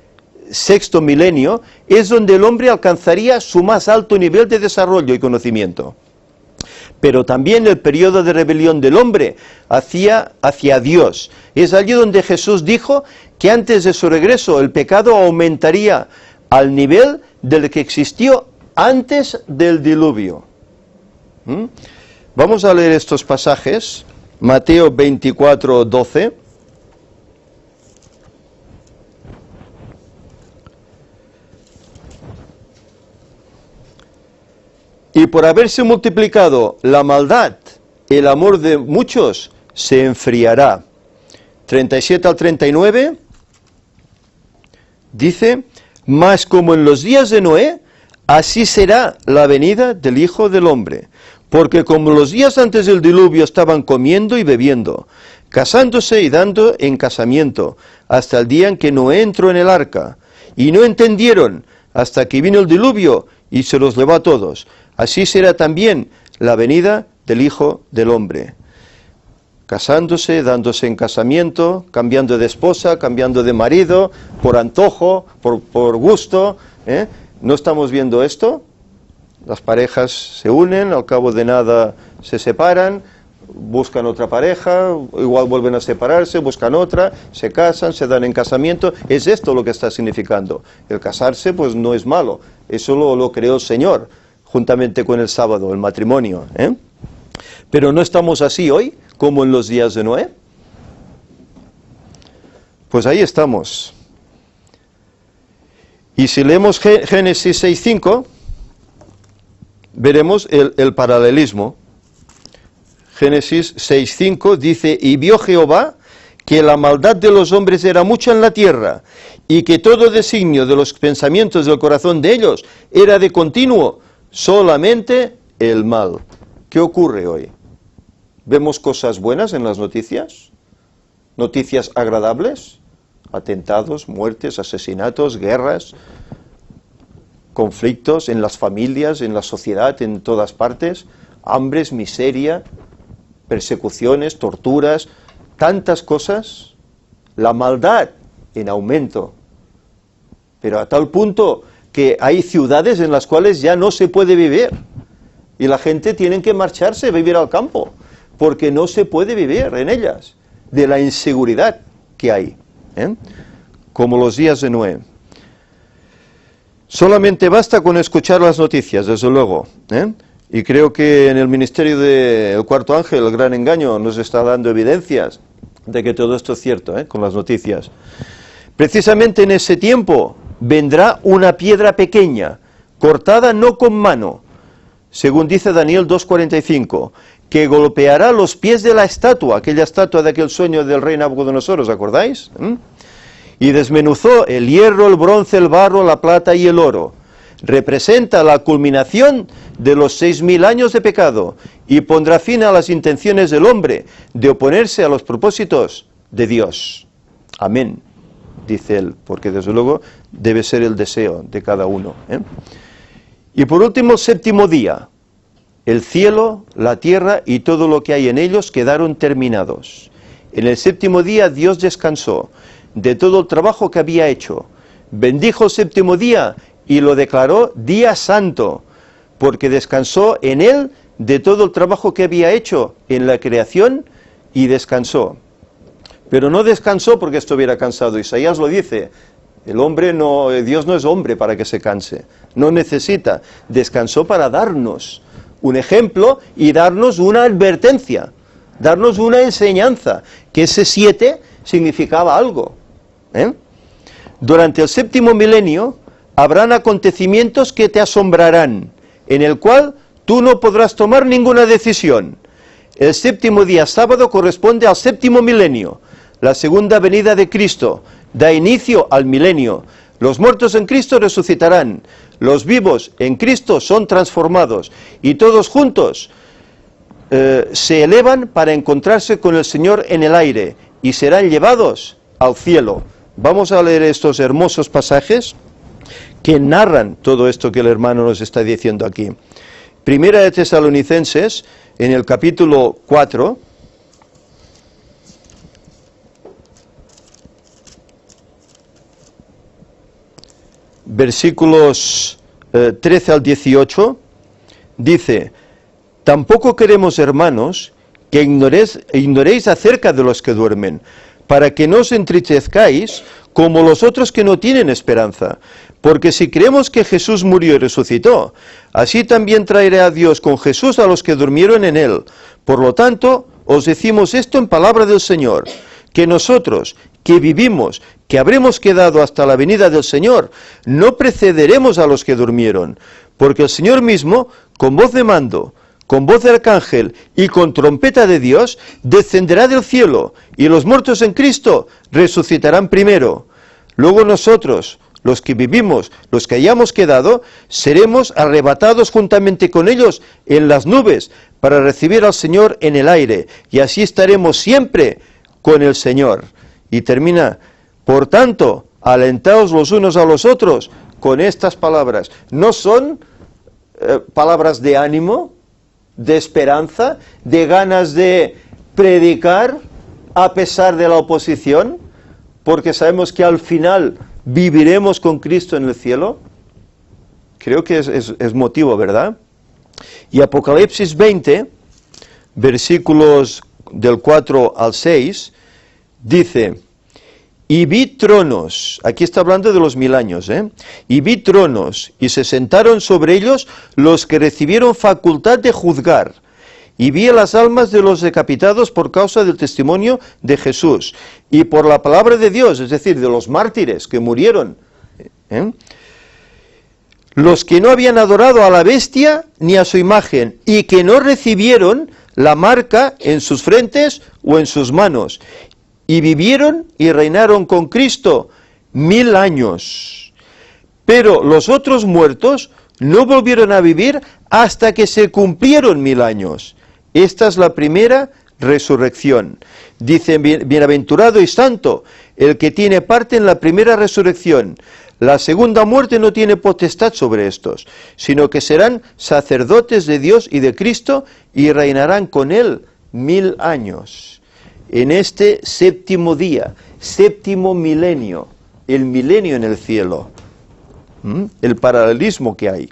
6º milenio es donde el hombre alcanzaría su más alto nivel de desarrollo y conocimiento. Pero también el periodo de rebelión del hombre hacia Dios. Es allí donde Jesús dijo que antes de su regreso el pecado aumentaría al nivel del que existió antes del diluvio. Vamos a leer estos pasajes. Mateo 24:12. Y por haberse multiplicado la maldad, el amor de muchos se enfriará. 37 al 39. dice, mas como en los días de Noé, así será la venida del Hijo del Hombre. Porque como los días antes del diluvio estaban comiendo y bebiendo, casándose y dando en casamiento, hasta el día en que Noé entró en el arca, y no entendieron hasta que vino el diluvio y se los llevó a todos. Así será también la venida del Hijo del Hombre. Casándose, dándose en casamiento, cambiando de esposa, cambiando de marido, por antojo, por gusto. ¿No estamos viendo esto? Las parejas se unen, al cabo de nada se separan, buscan otra pareja, igual vuelven a separarse, buscan otra, se casan, se dan en casamiento. Es esto lo que está significando. El casarse pues no es malo, eso lo creó el Señor, juntamente con el sábado, el matrimonio. Pero no estamos así hoy, como en los días de Noé. Pues ahí estamos. Y si leemos Génesis 6:5, veremos el paralelismo. Génesis 6:5 dice, y vio Jehová que la maldad de los hombres era mucha en la tierra, y que todo designio de los pensamientos del corazón de ellos era de continuo, solamente el mal. ¿Qué ocurre hoy? ¿Vemos cosas buenas en las noticias? ¿Noticias agradables? Atentados, muertes, asesinatos, guerras, conflictos en las familias, en la sociedad, en todas partes, hambres, miseria, persecuciones, torturas, tantas cosas, la maldad en aumento, pero a tal punto que hay ciudades en las cuales ya no se puede vivir y la gente tiene que marcharse, vivir al campo, porque no se puede vivir en ellas, de la inseguridad que hay, como los días de Noé. Solamente basta con escuchar las noticias, desde luego, y creo que en el ministerio del Cuarto Ángel, el Gran Engaño, nos está dando evidencias de que todo esto es cierto, con las noticias. Precisamente en ese tiempo vendrá una piedra pequeña, cortada no con mano, según dice Daniel 2:45, que golpeará los pies de la estatua, aquella estatua de aquel sueño del rey Nabucodonosor, ¿os acordáis? Y desmenuzó el hierro, el bronce, el barro, la plata y el oro. Representa la culminación de los 6000 años de pecado y pondrá fin a las intenciones del hombre de oponerse a los propósitos de Dios. Amén, dice él, porque desde luego debe ser el deseo de cada uno. Y por último, séptimo día. El cielo, la tierra y todo lo que hay en ellos quedaron terminados. En el séptimo día Dios descansó de todo el trabajo que había hecho. Bendijo el séptimo día y lo declaró día santo, porque descansó en él de todo el trabajo que había hecho en la creación y descansó. Pero no descansó porque estuviera cansado. Isaías lo dice, Dios no es hombre para que se canse, no necesita. Descansó para darnos un ejemplo y darnos una advertencia, darnos una enseñanza, que ese 7 significaba algo. Durante el séptimo milenio habrán acontecimientos que te asombrarán, en el cual tú no podrás tomar ninguna decisión. El séptimo día sábado corresponde al séptimo milenio, la segunda venida de Cristo, da inicio al milenio. Los muertos en Cristo resucitarán, los vivos en Cristo son transformados, y todos juntos se elevan para encontrarse con el Señor en el aire, y serán llevados al cielo. Vamos a leer estos hermosos pasajes que narran todo esto que el hermano nos está diciendo aquí. Primera de Tesalonicenses, en el capítulo 4, versículos 13 al 18, dice, tampoco queremos, hermanos, que ignoréis acerca de los que duermen, para que no os entristezcáis como los otros que no tienen esperanza. Porque si creemos que Jesús murió y resucitó, así también traerá a Dios con Jesús a los que durmieron en él. Por lo tanto, os decimos esto en palabra del Señor, que nosotros, que vivimos, que habremos quedado hasta la venida del Señor, no precederemos a los que durmieron, porque el Señor mismo, con voz de mando, con voz de arcángel y con trompeta de Dios, descenderá del cielo, y los muertos en Cristo resucitarán primero. Luego nosotros, los que vivimos, los que hayamos quedado, seremos arrebatados juntamente con ellos en las nubes para recibir al Señor en el aire, y así estaremos siempre con el Señor. Y termina, por tanto, alentaos los unos a los otros con estas palabras. No son palabras de ánimo, de esperanza, de ganas de predicar a pesar de la oposición, porque sabemos que al final viviremos con Cristo en el cielo. Creo que es motivo, ¿verdad? Y Apocalipsis 20, versículos del 4 al 6, dice: y vi tronos, aquí está hablando de los 1000 años, y vi tronos, y se sentaron sobre ellos los que recibieron facultad de juzgar, y vi las almas de los decapitados por causa del testimonio de Jesús, y por la palabra de Dios, es decir, de los mártires que murieron, los que no habían adorado a la bestia ni a su imagen, y que no recibieron la marca en sus frentes o en sus manos, y vivieron y reinaron con Cristo 1000 años. Pero los otros muertos no volvieron a vivir hasta que se cumplieron 1000 años. Esta es la primera resurrección. Dice: bienaventurado y santo el que tiene parte en la primera resurrección. La segunda muerte no tiene potestad sobre estos, sino que serán sacerdotes de Dios y de Cristo y reinarán con él 1000 años. En este séptimo día, séptimo milenio, el milenio en el cielo, el paralelismo que hay,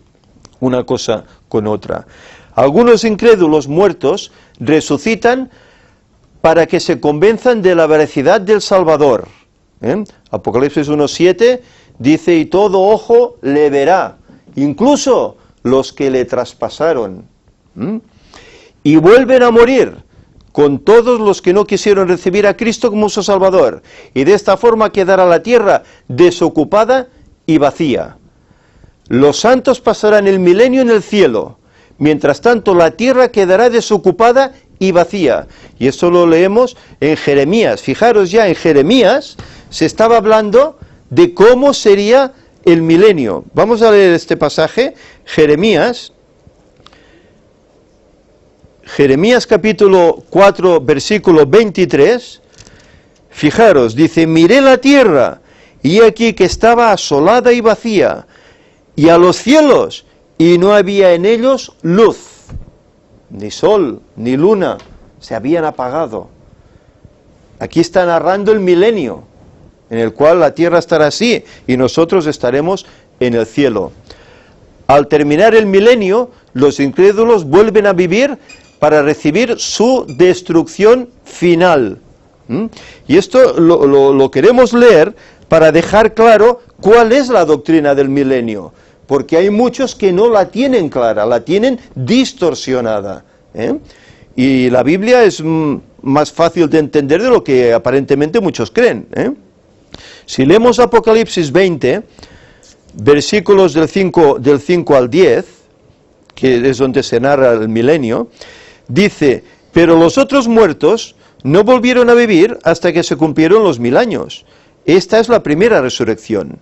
una cosa con otra. Algunos incrédulos muertos resucitan para que se convenzan de la veracidad del Salvador. Apocalipsis 1:7 dice: y todo ojo le verá, incluso los que le traspasaron. Y vuelven a morir con todos los que no quisieron recibir a Cristo como su Salvador, y de esta forma quedará la tierra desocupada y vacía. Los santos pasarán el milenio en el cielo, mientras tanto la tierra quedará desocupada y vacía. Y esto lo leemos en Jeremías. Fijaros, ya en Jeremías se estaba hablando de cómo sería el milenio. Vamos a leer este pasaje, Jeremías capítulo 4, versículo 23, fijaros, dice: miré la tierra, y aquí que estaba asolada y vacía, y a los cielos, y no había en ellos luz, ni sol, ni luna, se habían apagado. Aquí está narrando el milenio, en el cual la tierra estará así, y nosotros estaremos en el cielo. Al terminar el milenio, los incrédulos vuelven a vivir para recibir su destrucción final. Y esto lo queremos leer para dejar claro cuál es la doctrina del milenio, porque hay muchos que no la tienen clara, la tienen distorsionada. Y la Biblia es más fácil de entender de lo que aparentemente muchos creen. Si leemos Apocalipsis 20, versículos del 5 al 10, que es donde se narra el milenio, dice: pero los otros muertos no volvieron a vivir hasta que se cumplieron los 1000 años. Esta es la primera resurrección.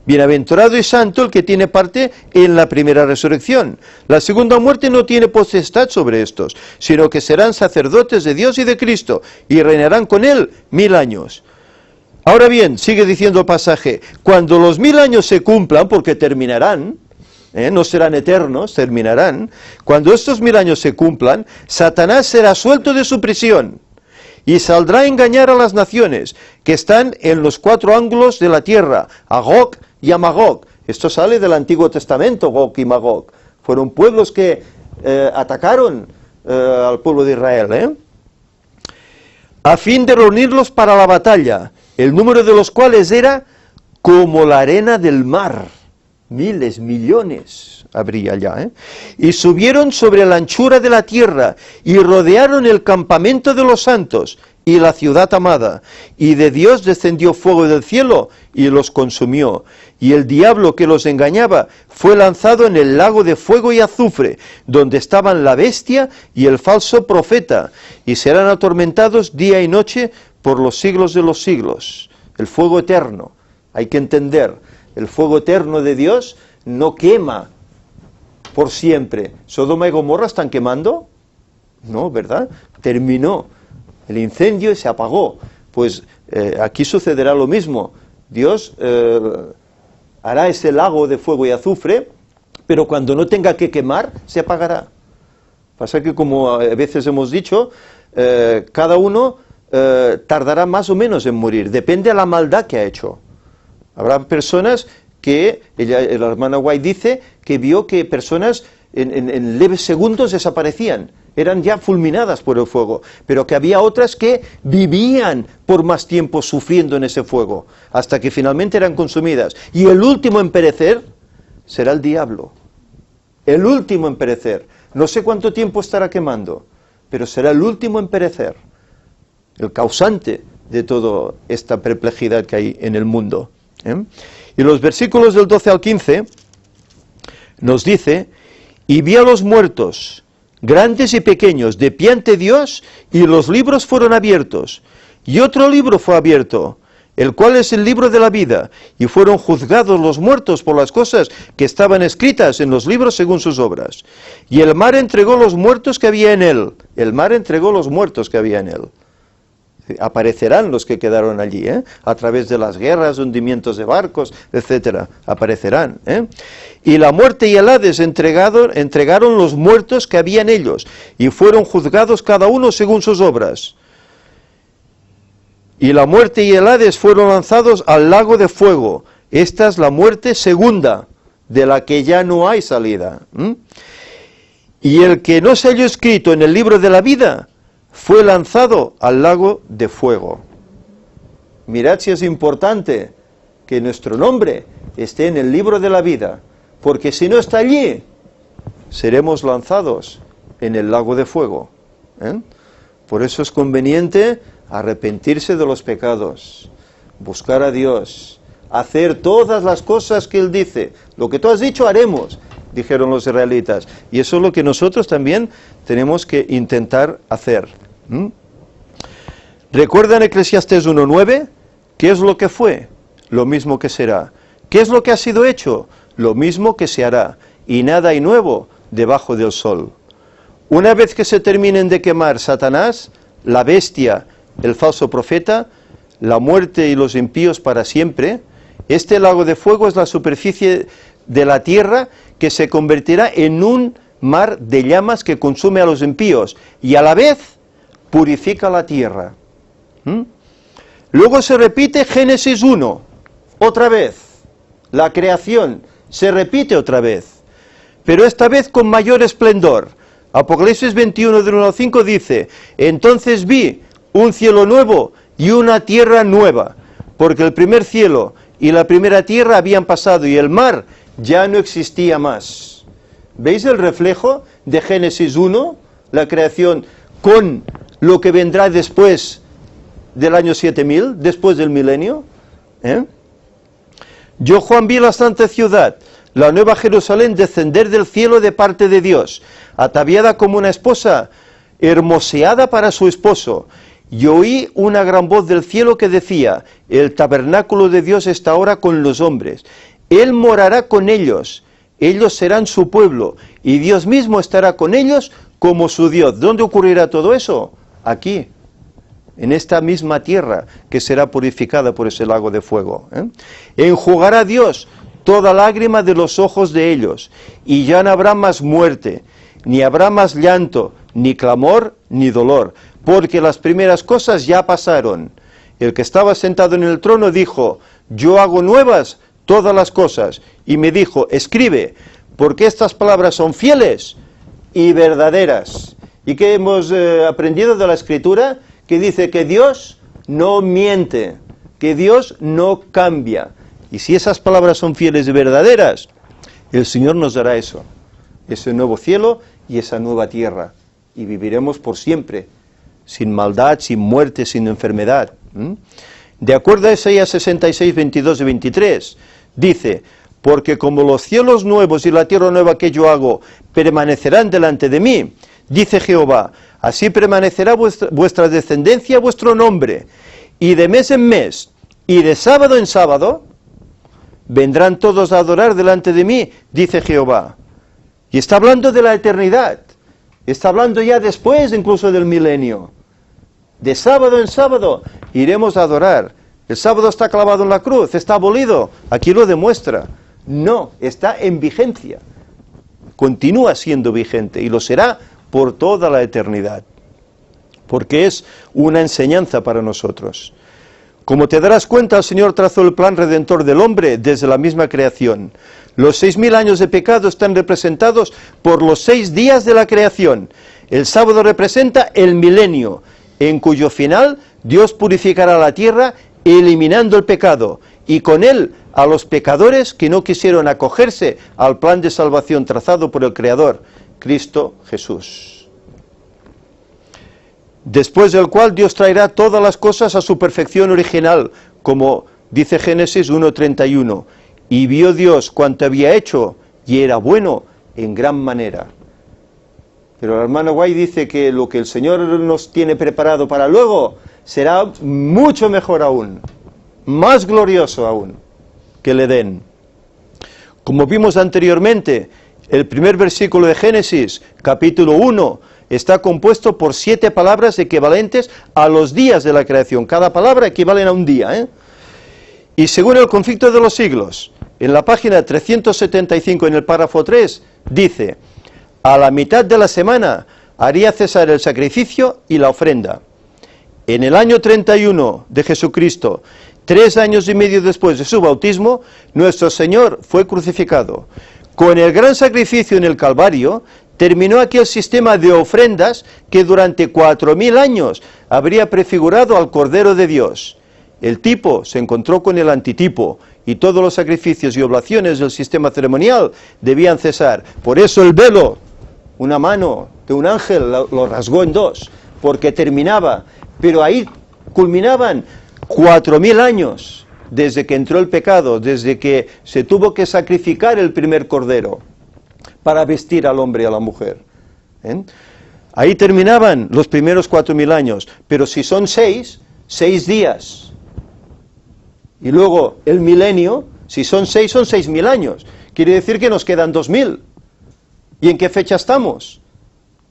Bienaventurado y santo el que tiene parte en la primera resurrección. La segunda muerte no tiene potestad sobre estos, sino que serán sacerdotes de Dios y de Cristo, y reinarán con él 1000 años. Ahora bien, sigue diciendo el pasaje: cuando los 1000 años se cumplan, porque terminarán, no serán eternos, terminarán. Cuando estos 1000 años se cumplan, Satanás será suelto de su prisión y saldrá a engañar a las naciones que están en los 4 ángulos de la tierra, a Gog y a Magog. Esto sale del Antiguo Testamento, Gog y Magog. Fueron pueblos que atacaron al pueblo de Israel, a fin de reunirlos para la batalla, el número de los cuales era como la arena del mar. Miles, millones habría ya, Y subieron sobre la anchura de la tierra, y rodearon el campamento de los santos, y la ciudad amada, y de Dios descendió fuego del cielo, y los consumió, y el diablo que los engañaba fue lanzado en el lago de fuego y azufre, donde estaban la bestia y el falso profeta, y serán atormentados día y noche por los siglos de los siglos. El fuego eterno, hay que entender. el fuego eterno de Dios no quema por siempre. ¿Sodoma y Gomorra están quemando? No, ¿verdad? Terminó el incendio y se apagó. Pues aquí sucederá lo mismo. Dios hará ese lago de fuego y azufre, pero cuando no tenga que quemar, se apagará. Pasa que, como a veces hemos dicho, cada uno tardará más o menos en morir, depende de la maldad que ha hecho. Habrá personas que, la hermana White dice, que vio que personas en leves segundos desaparecían, eran ya fulminadas por el fuego, pero que había otras que vivían por más tiempo sufriendo en ese fuego, hasta que finalmente eran consumidas. Y el último en perecer será el diablo, el último en perecer. No sé cuánto tiempo estará quemando, pero será el último en perecer, el causante de toda esta perplejidad que hay en el mundo. Y los versículos del 12 al 15 nos dice: y vi a los muertos, grandes y pequeños, de pie ante Dios, y los libros fueron abiertos. Y otro libro fue abierto, el cual es el libro de la vida, y fueron juzgados los muertos por las cosas que estaban escritas en los libros según sus obras. Y el mar entregó los muertos que había en él. El mar entregó los muertos que había en él. Aparecerán los que quedaron allí, a través de las guerras, hundimientos de barcos, etcétera, aparecerán. Y la muerte y el Hades entregaron los muertos que había en ellos, y fueron juzgados cada uno según sus obras. Y la muerte y el Hades fueron lanzados al lago de fuego. Esta es la muerte segunda, de la que ya no hay salida. Y el que no se halló escrito en el libro de la vida fue lanzado al lago de fuego. Mirad si es importante que nuestro nombre esté en el libro de la vida, porque si no está allí, seremos lanzados en el lago de fuego. Por eso es conveniente arrepentirse de los pecados, buscar a Dios, hacer todas las cosas que Él dice. Lo que tú has dicho haremos, dijeron los israelitas, y eso es lo que nosotros también tenemos que intentar hacer. ¿Recuerdan Eclesiastés 1:9? ¿Qué es lo que fue? Lo mismo que será. ¿Qué es lo que ha sido hecho? Lo mismo que se hará, y nada hay nuevo debajo del sol. Una vez que se terminen de quemar Satanás, la bestia, el falso profeta, la muerte y los impíos para siempre, este lago de fuego es la superficie de la tierra que se convertirá en un mar de llamas que consume a los impíos y a la vez purifica la tierra. Luego se repite Génesis 1, otra vez, la creación, se repite otra vez, pero esta vez con mayor esplendor. Apocalipsis 21, del 1 al 5 dice: entonces vi un cielo nuevo y una tierra nueva, porque el primer cielo y la primera tierra habían pasado y el mar ya no existía más. ¿Veis el reflejo de Génesis 1, la creación, con lo que vendrá después del año 7000, después del milenio? Yo, Juan, vi la santa ciudad, la nueva Jerusalén, descender del cielo de parte de Dios, ataviada como una esposa, hermoseada para su esposo. Y oí una gran voz del cielo que decía: el tabernáculo de Dios está ahora con los hombres. Él morará con ellos, ellos serán su pueblo, y Dios mismo estará con ellos como su Dios. ¿Dónde ocurrirá todo eso? Aquí, en esta misma tierra que será purificada por ese lago de fuego. Enjugará Dios toda lágrima de los ojos de ellos, y ya no habrá más muerte, ni habrá más llanto, ni clamor, ni dolor, porque las primeras cosas ya pasaron. El que estaba sentado en el trono dijo: yo hago nuevas todas las cosas, y me dijo: escribe, porque estas palabras son fieles y verdaderas. ¿Y qué hemos aprendido de la Escritura? Que dice que Dios no miente, que Dios no cambia. Y si esas palabras son fieles y verdaderas, el Señor nos dará eso, ese nuevo cielo y esa nueva tierra, y viviremos por siempre, sin maldad, sin muerte, sin enfermedad. De acuerdo a Isaías 66, 22 y 23, dice: porque como los cielos nuevos y la tierra nueva que yo hago permanecerán delante de mí, dice Jehová, así permanecerá vuestra descendencia, vuestro nombre, y de mes en mes, y de sábado en sábado, vendrán todos a adorar delante de mí, dice Jehová. Y está hablando de la eternidad, está hablando ya después incluso del milenio. De sábado en sábado iremos a adorar. El sábado está clavado en la cruz, está abolido, aquí lo demuestra. No, está en vigencia, continúa siendo vigente y lo será por toda la eternidad, porque es una enseñanza para nosotros. Como te darás cuenta, el Señor trazó el plan redentor del hombre desde la misma creación. Los 6000 años de pecado están representados por los 6 días de la creación. El sábado representa el milenio, en cuyo final Dios purificará la tierra eliminando el pecado, y con él a los pecadores que no quisieron acogerse al plan de salvación trazado por el Creador, Cristo Jesús. Después del cual Dios traerá todas las cosas a su perfección original, como dice Génesis 1:31, y vio Dios cuanto había hecho, y era bueno en gran manera. Pero el hermano Guay dice que lo que el Señor nos tiene preparado para luego será mucho mejor aún, más glorioso aún, que el Edén. Como vimos anteriormente, el primer versículo de Génesis, capítulo 1, está compuesto por 7 palabras equivalentes a los días de la creación. Cada palabra equivale a un día, Y según el conflicto de los siglos, en la página 375, en el párrafo 3, dice: a la mitad de la semana haría cesar el sacrificio y la ofrenda. En el año 31 de Jesucristo, 3 años y medio después de su bautismo, nuestro Señor fue crucificado. Con el gran sacrificio en el Calvario, terminó aquel sistema de ofrendas que durante 4000 años habría prefigurado al Cordero de Dios. El tipo se encontró con el antitipo, y todos los sacrificios y oblaciones del sistema ceremonial debían cesar. Por eso el velo, una mano de un ángel lo rasgó en 2, porque terminaba, pero ahí culminaban 4000 años desde que entró el pecado, desde que se tuvo que sacrificar el primer cordero para vestir al hombre y a la mujer. Ahí terminaban los primeros 4000 años, pero si son 6 días, y luego el milenio, si son 6, son 6000 años, quiere decir que nos quedan 2000. ¿Y en qué fecha estamos?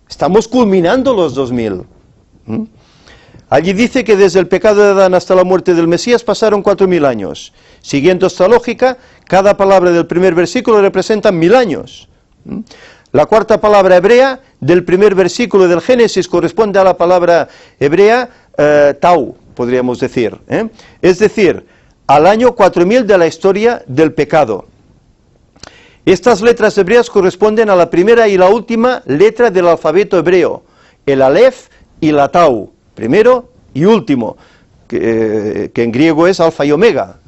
Estamos culminando los 2000. Allí dice que desde el pecado de Adán hasta la muerte del Mesías pasaron 4000 años. Siguiendo esta lógica, cada palabra del primer versículo representa 1000 años. La cuarta palabra hebrea del primer versículo del Génesis corresponde a la palabra hebrea tau, podríamos decir. Es decir, al año 4000 de la historia del pecado. Estas letras hebreas corresponden a la primera y la última letra del alfabeto hebreo, el alef y la tau, primero y último, que en griego es alfa y omega.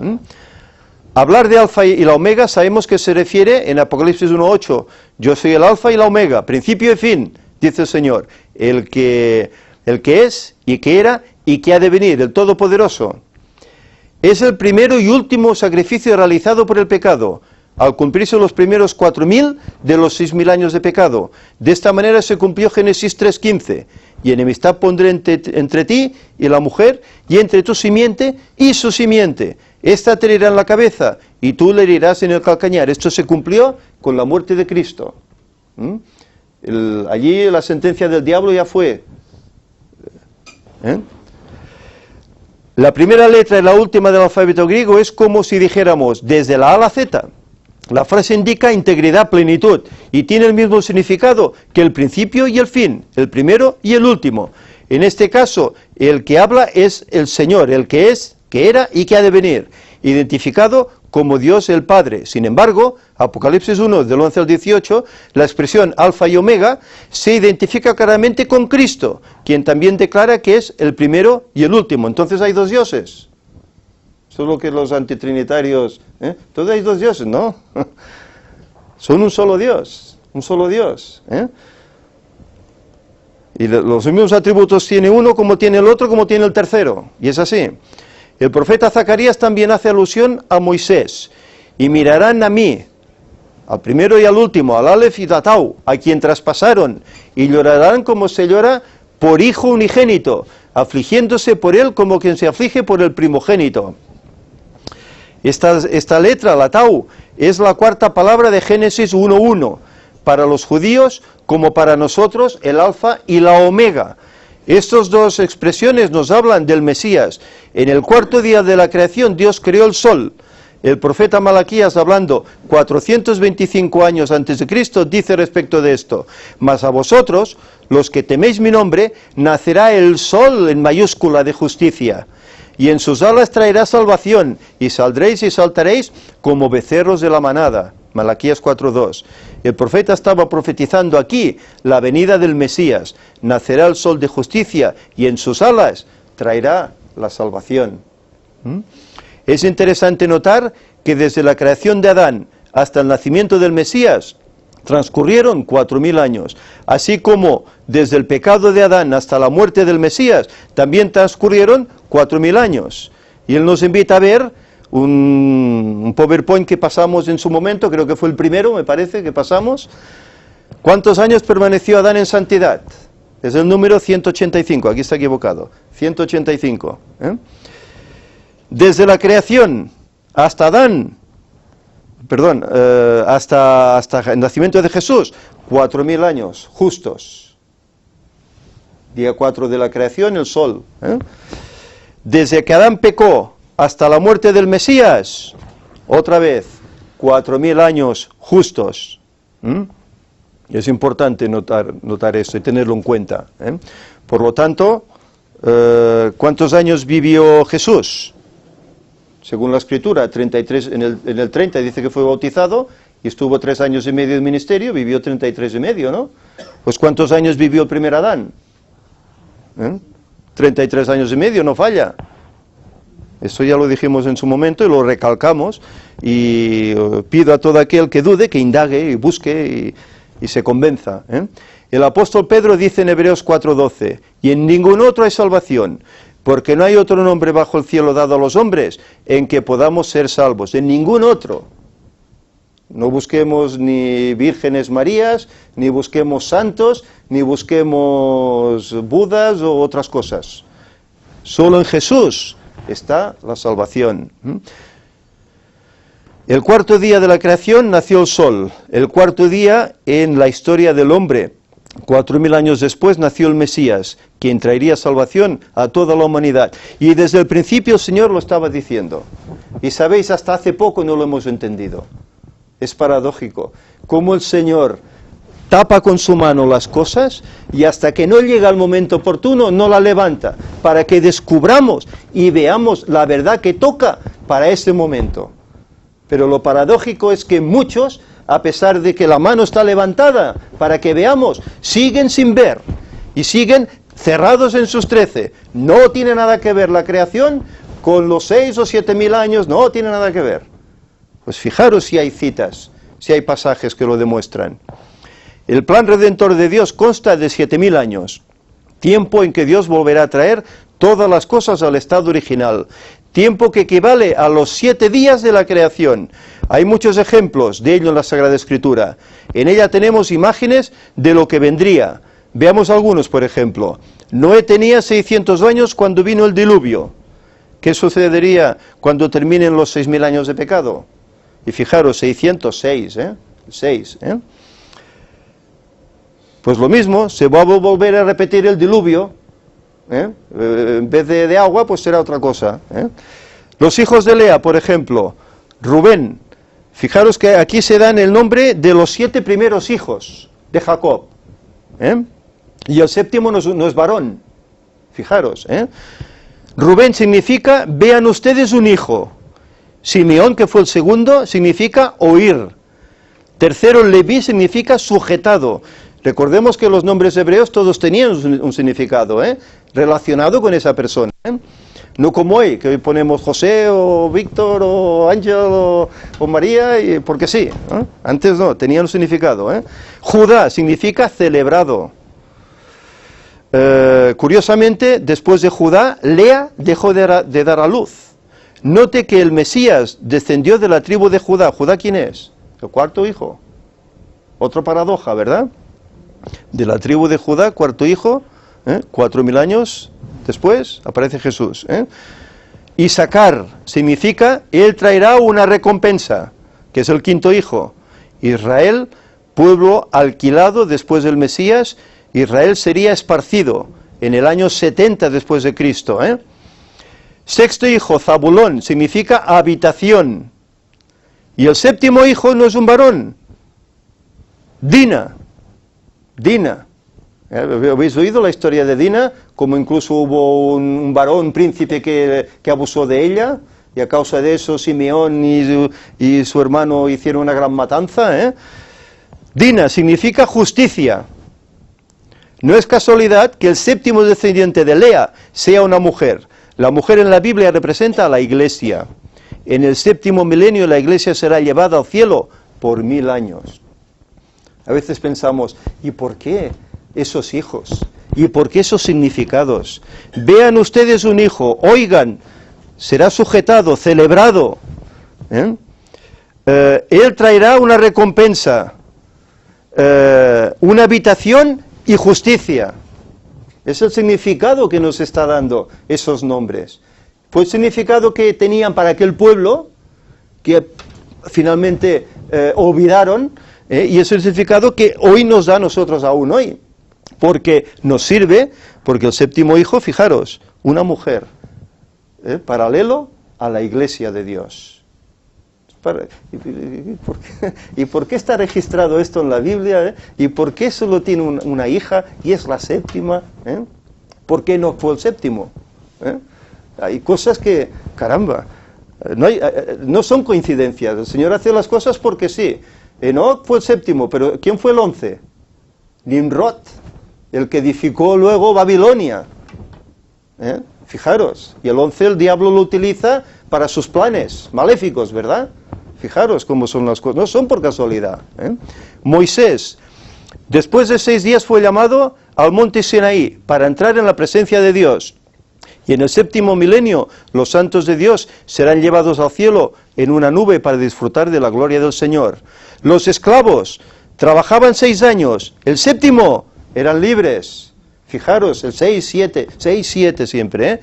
Hablar de alfa y la omega sabemos que se refiere en Apocalipsis 1:8, yo soy el alfa y la omega, principio y fin, dice el Señor, el que es y que era y que ha de venir, el Todopoderoso. Es el primero y último sacrificio realizado por el pecado, al cumplirse los primeros 4000 de los 6000 años de pecado. De esta manera se cumplió Génesis 3:15, y enemistad pondré entre ti y la mujer, y entre tu simiente y su simiente. Esta te herirá en la cabeza, y tú le herirás en el calcañar. Esto se cumplió con la muerte de Cristo. Allí la sentencia del diablo ya fue. La primera letra y la última del alfabeto griego es como si dijéramos desde la A a la Z. La frase indica integridad, plenitud, y tiene el mismo significado que el principio y el fin, el primero y el último. En este caso, el que habla es el Señor, el que es, que era y que ha de venir, identificado como Dios el Padre. Sin embargo, Apocalipsis 1, del 11 al 18, la expresión alfa y omega se identifica claramente con Cristo, quien también declara que es el primero y el último. Entonces hay 2 dioses. Eso es lo que los antitrinitarios... Entonces hay 2 dioses, ¿no? Son un solo Dios, un solo Dios. Y los mismos atributos tiene uno como tiene el otro, como tiene el tercero. Y es así. El profeta Zacarías también hace alusión a Moisés. Y mirarán a mí, al primero y al último, al Aleph y Tau, a quien traspasaron, y llorarán como se llora por hijo unigénito, afligiéndose por él como quien se aflige por el primogénito. Esta letra, la tau, es la cuarta palabra de Génesis 1:1, para los judíos como para nosotros el alfa y la omega. Estas dos expresiones nos hablan del Mesías. En el cuarto día de la creación Dios creó el sol. El profeta Malaquías, hablando 425 años antes de Cristo, dice respecto de esto: mas a vosotros, los que teméis mi nombre, nacerá el sol en mayúscula de justicia, y en sus alas traerá salvación, y saldréis y saltaréis como becerros de la manada. Malaquías 4:2. El profeta estaba profetizando aquí la venida del Mesías. Nacerá el sol de justicia, y en sus alas traerá la salvación. Es interesante notar que desde la creación de Adán hasta el nacimiento del Mesías transcurrieron 4000 años, así como desde el pecado de Adán hasta la muerte del Mesías también transcurrieron 4000 años. Y él nos invita a ver un PowerPoint que pasamos en su momento, creo que fue el primero, me parece, que pasamos. ¿Cuántos años permaneció Adán en santidad? Es el número 185, aquí está equivocado, 185. Desde la creación hasta Adán, hasta el nacimiento de Jesús, 4000 años justos. Día 4 de la creación, el sol. Desde que Adán pecó hasta la muerte del Mesías, otra vez, 4000 años justos. Es importante notar esto y tenerlo en cuenta. Por lo tanto, ¿cuántos años vivió Jesús? Según la Escritura, 33, en el 30 dice que fue bautizado y estuvo 3 años y medio de ministerio, vivió 33 y medio, ¿no? Pues ¿cuántos años vivió el primer Adán? 33 años y medio, no falla. Esto ya lo dijimos en su momento y lo recalcamos, y pido a todo aquel que dude, que indague y busque y se convenza. El apóstol Pedro dice en Hebreos 4:12, y en ningún otro hay salvación, porque no hay otro nombre bajo el cielo dado a los hombres en que podamos ser salvos, en ningún otro. No busquemos ni vírgenes Marías, ni busquemos santos, ni busquemos Budas o otras cosas. Solo en Jesús está la salvación. El cuarto día de la creación nació el sol. El cuarto día en la historia del hombre. 4000 años después nació el Mesías, quien traería salvación a toda la humanidad. Y desde el principio el Señor lo estaba diciendo. Y sabéis, hasta hace poco no lo hemos entendido. Es paradójico. Cómo el Señor tapa con su mano las cosas y hasta que no llega el momento oportuno no la levanta, para que descubramos y veamos la verdad que toca para ese momento. Pero lo paradójico es que muchos, a pesar de que la mano está levantada para que veamos, siguen sin ver y siguen cerrados en sus 13. No tiene nada que ver la creación con los 6 o 7000 años, no tiene nada que ver. Pues fijaros si hay citas, si hay pasajes que lo demuestran. El plan redentor de Dios consta de 7000 años, tiempo en que Dios volverá a traer todas las cosas al estado original, tiempo que equivale a los 7 días de la creación. Hay muchos ejemplos de ello en la Sagrada Escritura. En ella tenemos imágenes de lo que vendría. Veamos algunos, por ejemplo. Noé tenía 600 años cuando vino el diluvio. ¿Qué sucedería cuando terminen los 6000 años de pecado? Y fijaros, 606, 6, Pues lo mismo, se va a volver a repetir el diluvio, en vez de agua, pues será otra cosa. Los hijos de Lea, por ejemplo, Rubén, fijaros que aquí se dan el nombre de los 7 primeros hijos de Jacob, y el séptimo no es varón, fijaros. Rubén significa, vean ustedes un hijo. Simeón, que fue el segundo, significa oír. Tercero, Leví significa sujetado. Recordemos que los nombres hebreos todos tenían un significado, relacionado con esa persona. No como hoy, que hoy ponemos José o Víctor o Ángel o María, porque sí. Antes no, tenían un significado. Judá significa celebrado. Curiosamente, después de Judá, Lea dejó de dar a luz. Note que el Mesías descendió de la tribu de Judá. ¿Judá quién es? El cuarto hijo. Otra paradoja, ¿verdad? De la tribu de Judá, cuarto hijo, 4000 años después aparece Jesús. Isaacar significa, él traerá una recompensa, que es el quinto hijo. Israel, pueblo alquilado después del Mesías, Israel sería esparcido en el año 70 después de Cristo. Sexto hijo, Zabulón, significa habitación. Y el séptimo hijo no es un varón, Dina. ¿Habéis oído la historia de Dina? Como incluso hubo un varón, un príncipe que abusó de ella, y a causa de eso Simeón y su hermano hicieron una gran matanza. Dina significa justicia. No es casualidad que el séptimo descendiente de Lea sea una mujer. La mujer en la Biblia representa a la iglesia. En el séptimo milenio la iglesia será llevada al cielo por 1000 años. A veces pensamos, ¿y por qué esos hijos? ¿Y por qué esos significados? Vean ustedes un hijo, oigan, será sujetado, celebrado. Él traerá una recompensa, una habitación y justicia. Es el significado que nos está dando esos nombres. Fue el significado que tenían para aquel pueblo, que finalmente olvidaron, y es el significado que hoy nos da a nosotros aún hoy. Porque nos sirve, porque el séptimo hijo, fijaros, una mujer, paralelo a la iglesia de Dios. ¿Y por qué está registrado esto en la Biblia? ¿Y por qué solo tiene una hija y es la séptima? ¿Por qué no fue el séptimo? Hay cosas que, caramba, no son coincidencias. El Señor hace las cosas porque sí. Enoc fue el séptimo, pero ¿quién fue el 11? Nimrod, el que edificó luego Babilonia. Fijaros, y el 11 el diablo lo utiliza para sus planes maléficos, ¿verdad? Fijaros cómo son las cosas, no son por casualidad. Moisés, después de 6 días fue llamado al monte Sinaí para entrar en la presencia de Dios. Y en el séptimo milenio los santos de Dios serán llevados al cielo en una nube para disfrutar de la gloria del Señor. Los esclavos trabajaban 6 años, el séptimo eran libres. Fijaros, el 6-7 siempre.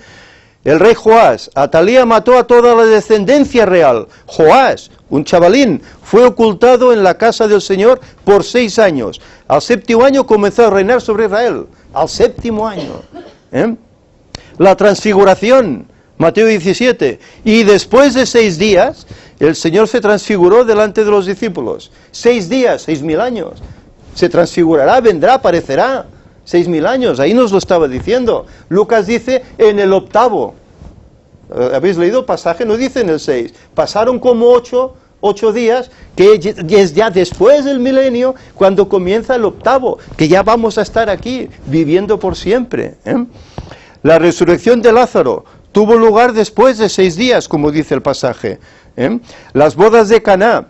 El rey Joás, Atalía mató a toda la descendencia real. Joás, un chavalín, fue ocultado en la casa del Señor por 6 años. Al séptimo año comenzó a reinar sobre Israel. Al séptimo año. La transfiguración, Mateo 17. Y después de 6 días, el Señor se transfiguró delante de los discípulos. 6 días, 6000 años. Se transfigurará, vendrá, aparecerá. 6000 años, ahí nos lo estaba diciendo. Lucas dice en el 8º. ¿Habéis leído el pasaje? No dice en el 6. Pasaron como 8 días, que es ya después del milenio, cuando comienza el 8º, que ya vamos a estar aquí, viviendo por siempre. La resurrección de Lázaro tuvo lugar después de 6 días, como dice el pasaje. Las bodas de Caná,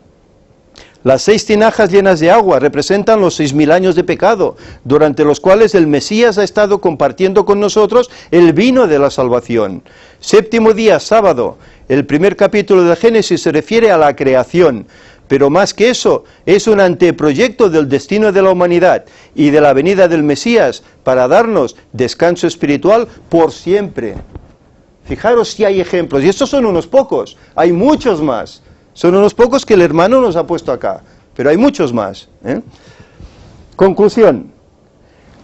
las 6 tinajas llenas de agua representan los 6000 años de pecado, durante los cuales el Mesías ha estado compartiendo con nosotros el vino de la salvación. Séptimo día, sábado. El primer capítulo de Génesis se refiere a la creación, pero más que eso, es un anteproyecto del destino de la humanidad y de la venida del Mesías para darnos descanso espiritual por siempre. Fijaros si hay ejemplos, y estos son unos pocos, hay muchos más. Son unos pocos que el hermano nos ha puesto acá, pero hay muchos más. Conclusión.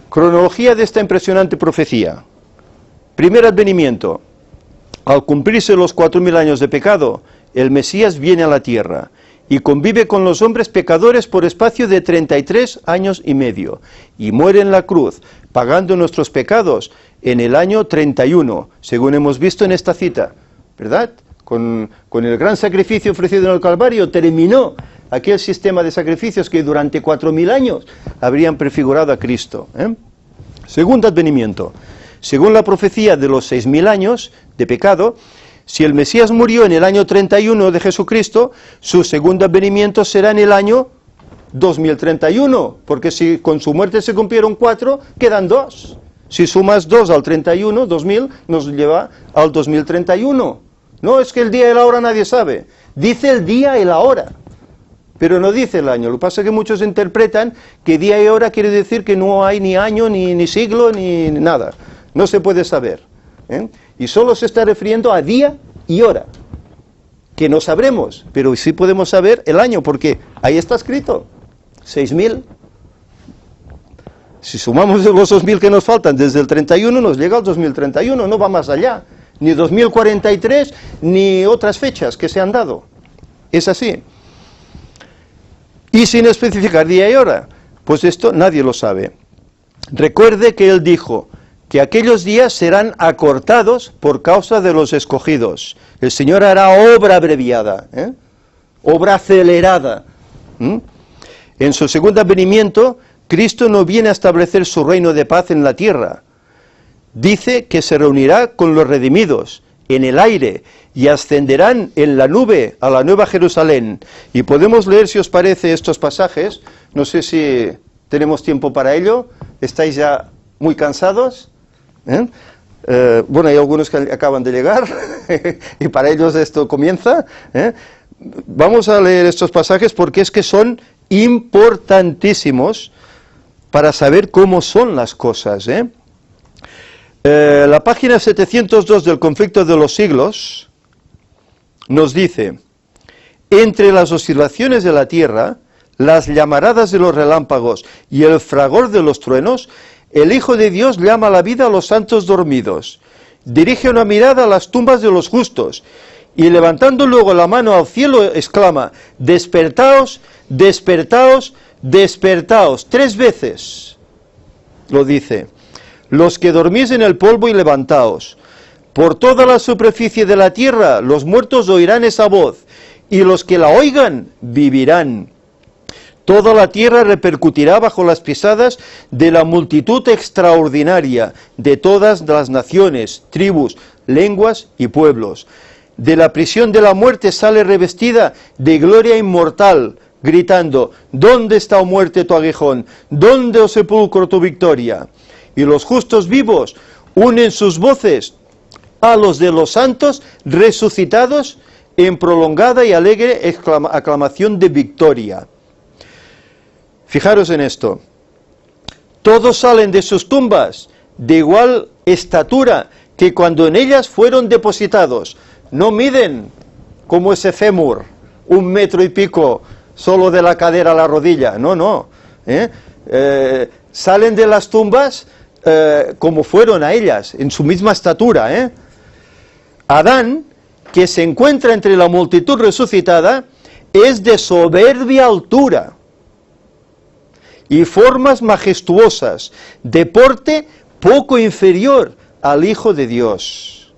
Cronología de esta impresionante profecía. Primer advenimiento. Al cumplirse los 4000 años de pecado, el Mesías viene a la tierra y convive con los hombres pecadores por espacio de 33 años y medio, y muere en la cruz, pagando nuestros pecados en el año 31, según hemos visto en esta cita, ¿verdad? Con el gran sacrificio ofrecido en el Calvario, terminó aquel sistema de sacrificios que durante 4000 años habrían prefigurado a Cristo. Segundo advenimiento. Según la profecía de los 6000 años de pecado, si el Mesías murió en el año 31 de Jesucristo, su segundo advenimiento será en el año 2031, porque si con su muerte se cumplieron 4, quedan 2. Si sumas 2 al 31, 2000, nos lleva al 2031. No, es que el día y la hora nadie sabe. Dice el día y la hora, pero no dice el año. Lo que pasa es que muchos interpretan que día y hora quiere decir que no hay ni año, ni siglo, ni nada. No se puede saber. Y solo se está refiriendo a día y hora, que no sabremos, pero sí podemos saber el año, porque ahí está escrito, 6.000. Si sumamos los 2.000 que nos faltan desde el 31, nos llega al 2031, no va más allá, ni 2043, ni otras fechas que se han dado. Es así. Y sin especificar día y hora, pues esto nadie lo sabe. Recuerde que él dijo que aquellos días serán acortados por causa de los escogidos. El Señor hará obra abreviada, obra acelerada. En su segundo advenimiento, Cristo no viene a establecer su reino de paz en la tierra. Dice que se reunirá con los redimidos en el aire y ascenderán en la nube a la nueva Jerusalén. Y podemos leer, si os parece, estos pasajes. No sé si tenemos tiempo para ello. ¿Estáis ya muy cansados? Bueno, hay algunos que acaban de llegar y para ellos esto comienza. Vamos a leer estos pasajes porque es que son importantísimos para saber cómo son las cosas. La página 702 del Conflicto de los Siglos nos dice: entre las oscilaciones de la tierra, las llamaradas de los relámpagos y el fragor de los truenos, el Hijo de Dios llama a la vida a los santos dormidos, dirige una mirada a las tumbas de los justos, y levantando luego la mano al cielo exclama: despertaos, despertaos, despertaos. 3 veces lo dice: los que dormís en el polvo, y levantaos. Por toda la superficie de la tierra los muertos oirán esa voz, y los que la oigan vivirán. Toda la tierra repercutirá bajo las pisadas de la multitud extraordinaria de todas las naciones, tribus, lenguas y pueblos. De la prisión de la muerte sale revestida de gloria inmortal, gritando: ¿dónde está, oh muerte, tu aguijón? ¿Dónde, oh sepulcro, tu victoria? Y los justos vivos unen sus voces a los de los santos resucitados en prolongada y alegre aclamación de victoria. Fijaros en esto: todos salen de sus tumbas de igual estatura que cuando en ellas fueron depositados. No miden como ese fémur, 1 metro y pico, solo de la cadera a la rodilla, no. Salen de las tumbas como fueron a ellas, en su misma estatura. Adán, que se encuentra entre la multitud resucitada, es de soberbia altura y formas majestuosas, de porte poco inferior al Hijo de Dios.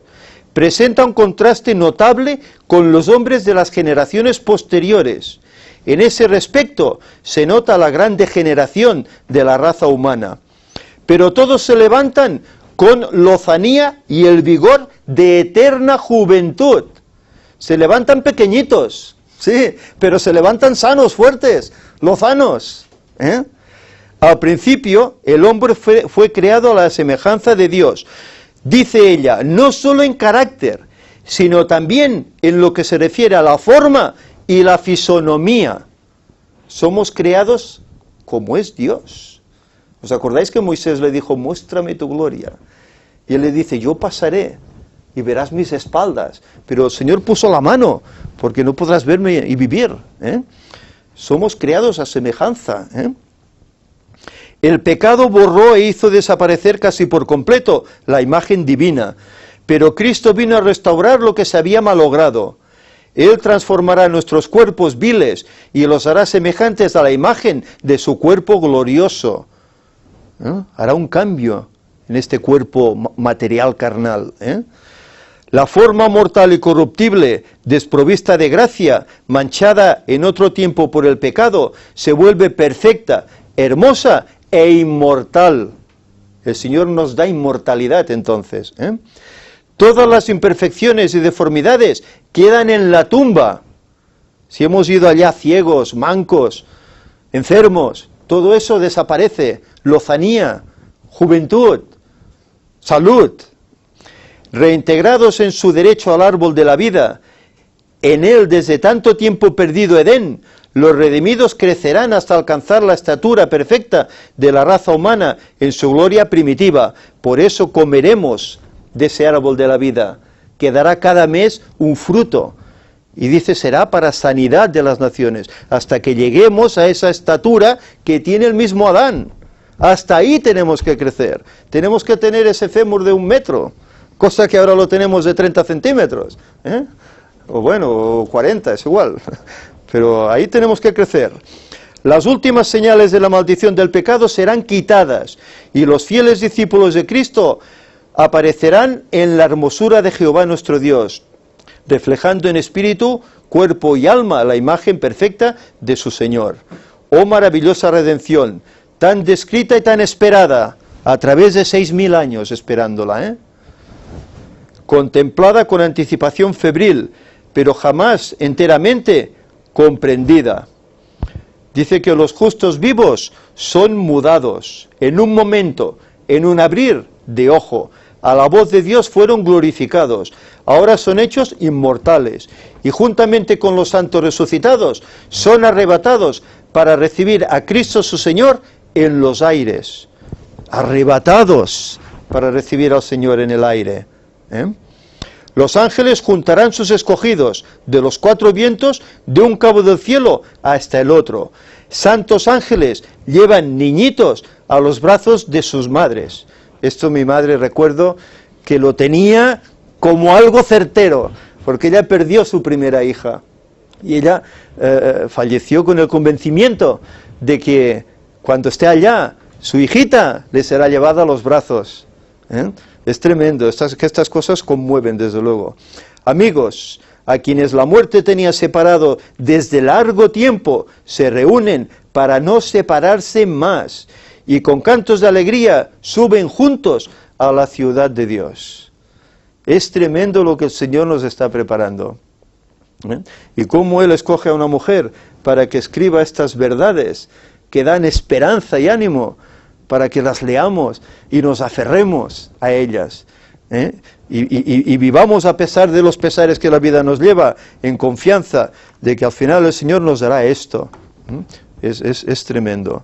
Presenta un contraste notable con los hombres de las generaciones posteriores. En ese respecto se nota la gran degeneración de la raza humana. Pero todos se levantan con lozanía y el vigor de eterna juventud. Se levantan pequeñitos, sí, pero se levantan sanos, fuertes, lozanos. Al principio, el hombre fue creado a la semejanza de Dios. Dice ella, no solo en carácter, sino también en lo que se refiere a la forma y la fisonomía. Somos creados como es Dios. ¿Os acordáis que Moisés le dijo: muéstrame tu gloria? Y él le dice: yo pasaré y verás mis espaldas, pero el Señor puso la mano, porque no podrás verme y vivir. Somos creados a semejanza. El pecado borró e hizo desaparecer casi por completo la imagen divina, pero Cristo vino a restaurar lo que se había malogrado. Él transformará nuestros cuerpos viles y los hará semejantes a la imagen de su cuerpo glorioso. Hará un cambio en este cuerpo material carnal. La forma mortal y corruptible, desprovista de gracia, manchada en otro tiempo por el pecado, se vuelve perfecta, hermosa e inmortal. El Señor nos da inmortalidad entonces. Todas las imperfecciones y deformidades quedan en la tumba. Si hemos ido allá ciegos, mancos, enfermos, todo eso desaparece. Lozanía, juventud, salud. Reintegrados en su derecho al árbol de la vida, en él desde tanto tiempo perdido Edén, los redimidos crecerán hasta alcanzar la estatura perfecta de la raza humana en su gloria primitiva. Por eso comeremos de ese árbol de la vida, que dará cada mes un fruto. Y dice, será para sanidad de las naciones, hasta que lleguemos a esa estatura que tiene el mismo Adán. Hasta ahí tenemos que crecer. Tenemos que tener ese fémur de 1 metro, cosa que ahora lo tenemos de 30 centímetros. O bueno, o 40, es igual. Pero ahí tenemos que crecer. Las últimas señales de la maldición del pecado serán quitadas, y los fieles discípulos de Cristo aparecerán en la hermosura de Jehová nuestro Dios, reflejando en espíritu, cuerpo y alma la imagen perfecta de su Señor. Oh maravillosa redención, tan descrita y tan esperada, a través de 6.000 años esperándola, contemplada con anticipación febril, pero jamás enteramente comprendida. Dice que los justos vivos son mudados, en un momento, en un abrir de ojo. A la voz de Dios fueron glorificados, ahora son hechos inmortales, y juntamente con los santos resucitados, son arrebatados para recibir a Cristo su Señor en los aires. Arrebatados para recibir al Señor en el aire. Los ángeles juntarán sus escogidos de los 4 vientos, de un cabo del cielo hasta el otro. Santos ángeles llevan niñitos a los brazos de sus madres. Esto mi madre, recuerdo que lo tenía como algo certero, porque ella perdió su primera hija. Y ella falleció con el convencimiento de que cuando esté allá, su hijita le será llevada a los brazos. Es tremendo, estas cosas conmueven desde luego. Amigos, a quienes la muerte tenía separado desde largo tiempo, se reúnen para no separarse más, y con cantos de alegría suben juntos a la ciudad de Dios. Es tremendo lo que el Señor nos está preparando. Y cómo Él escoge a una mujer para que escriba estas verdades que dan esperanza y ánimo, para que las leamos y nos aferremos a ellas, y vivamos a pesar de los pesares que la vida nos lleva, en confianza de que al final el Señor nos dará esto. Es tremendo.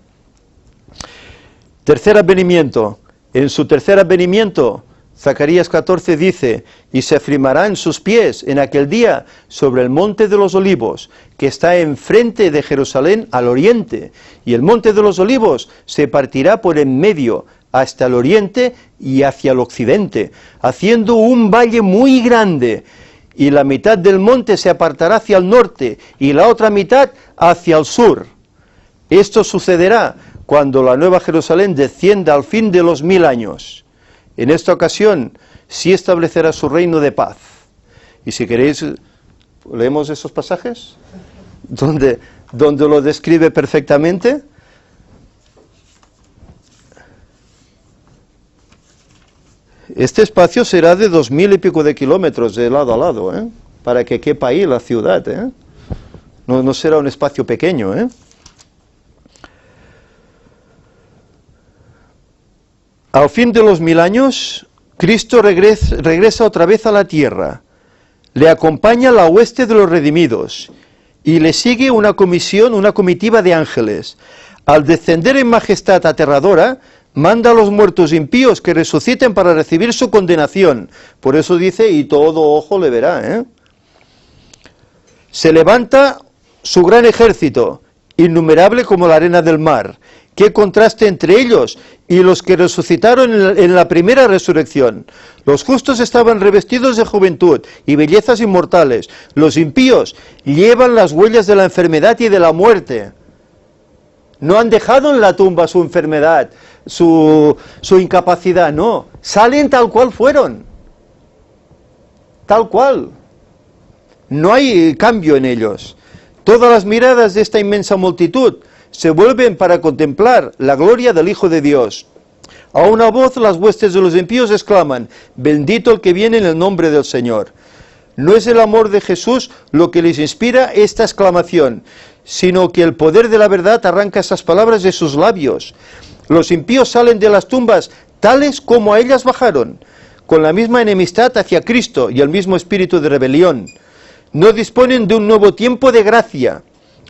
Tercer advenimiento. En su tercer advenimiento, Zacarías 14 dice, y se afirmarán sus pies en aquel día sobre el monte de los olivos, que está enfrente de Jerusalén al oriente, y el monte de los olivos se partirá por en medio, hasta el oriente y hacia el occidente, haciendo un valle muy grande, y la mitad del monte se apartará hacia el norte, y la otra mitad hacia el sur. Esto sucederá cuando la nueva Jerusalén descienda al fin de los 1000 años. En esta ocasión sí establecerá su reino de paz. Y si queréis, leemos esos pasajes, donde lo describe perfectamente. Este espacio será de 2000 y pico de kilómetros de lado a lado, para que quepa ahí la ciudad. No será un espacio pequeño. Al fin de los 1000 años, Cristo regresa otra vez a la tierra. Le acompaña la hueste de los redimidos y le sigue una comitiva de ángeles. Al descender en majestad aterradora, manda a los muertos impíos que resuciten para recibir su condenación. Por eso dice, y todo ojo le verá. Se levanta su gran ejército, innumerable como la arena del mar. Qué contraste entre ellos y los que resucitaron en la primera resurrección. Los justos estaban revestidos de juventud y bellezas inmortales. Los impíos llevan las huellas de la enfermedad y de la muerte. No han dejado en la tumba su enfermedad, su incapacidad, no. Salen tal cual fueron. Tal cual. No hay cambio en ellos. Todas las miradas de esta inmensa multitud se vuelven para contemplar la gloria del Hijo de Dios. A una voz las huestes de los impíos exclaman, bendito el que viene en el nombre del Señor. No es el amor de Jesús lo que les inspira esta exclamación, sino que el poder de la verdad arranca esas palabras de sus labios. Los impíos salen de las tumbas tales como a ellas bajaron, con la misma enemistad hacia Cristo y el mismo espíritu de rebelión. No disponen de un nuevo tiempo de gracia,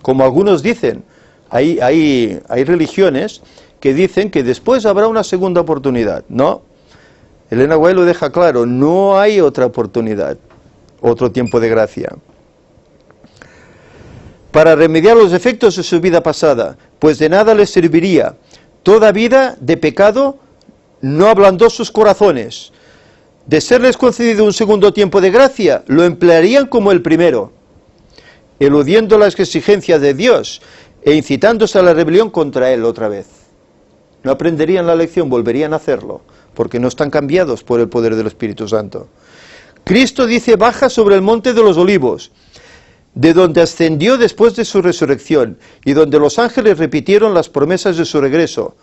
como algunos dicen. Hay religiones que dicen que después habrá una segunda oportunidad. No, Elena White lo deja claro, no hay otra oportunidad, otro tiempo de gracia. Para remediar los efectos de su vida pasada, pues de nada les serviría. Toda vida de pecado no ablandó sus corazones. De serles concedido un segundo tiempo de gracia, lo emplearían como el primero, eludiendo las exigencias de Dios e incitándose a la rebelión contra Él otra vez. No aprenderían la lección, volverían a hacerlo, porque no están cambiados por el poder del Espíritu Santo. Cristo dice, baja sobre el monte de los olivos, de donde ascendió después de su resurrección, y donde los ángeles repitieron las promesas de su regreso.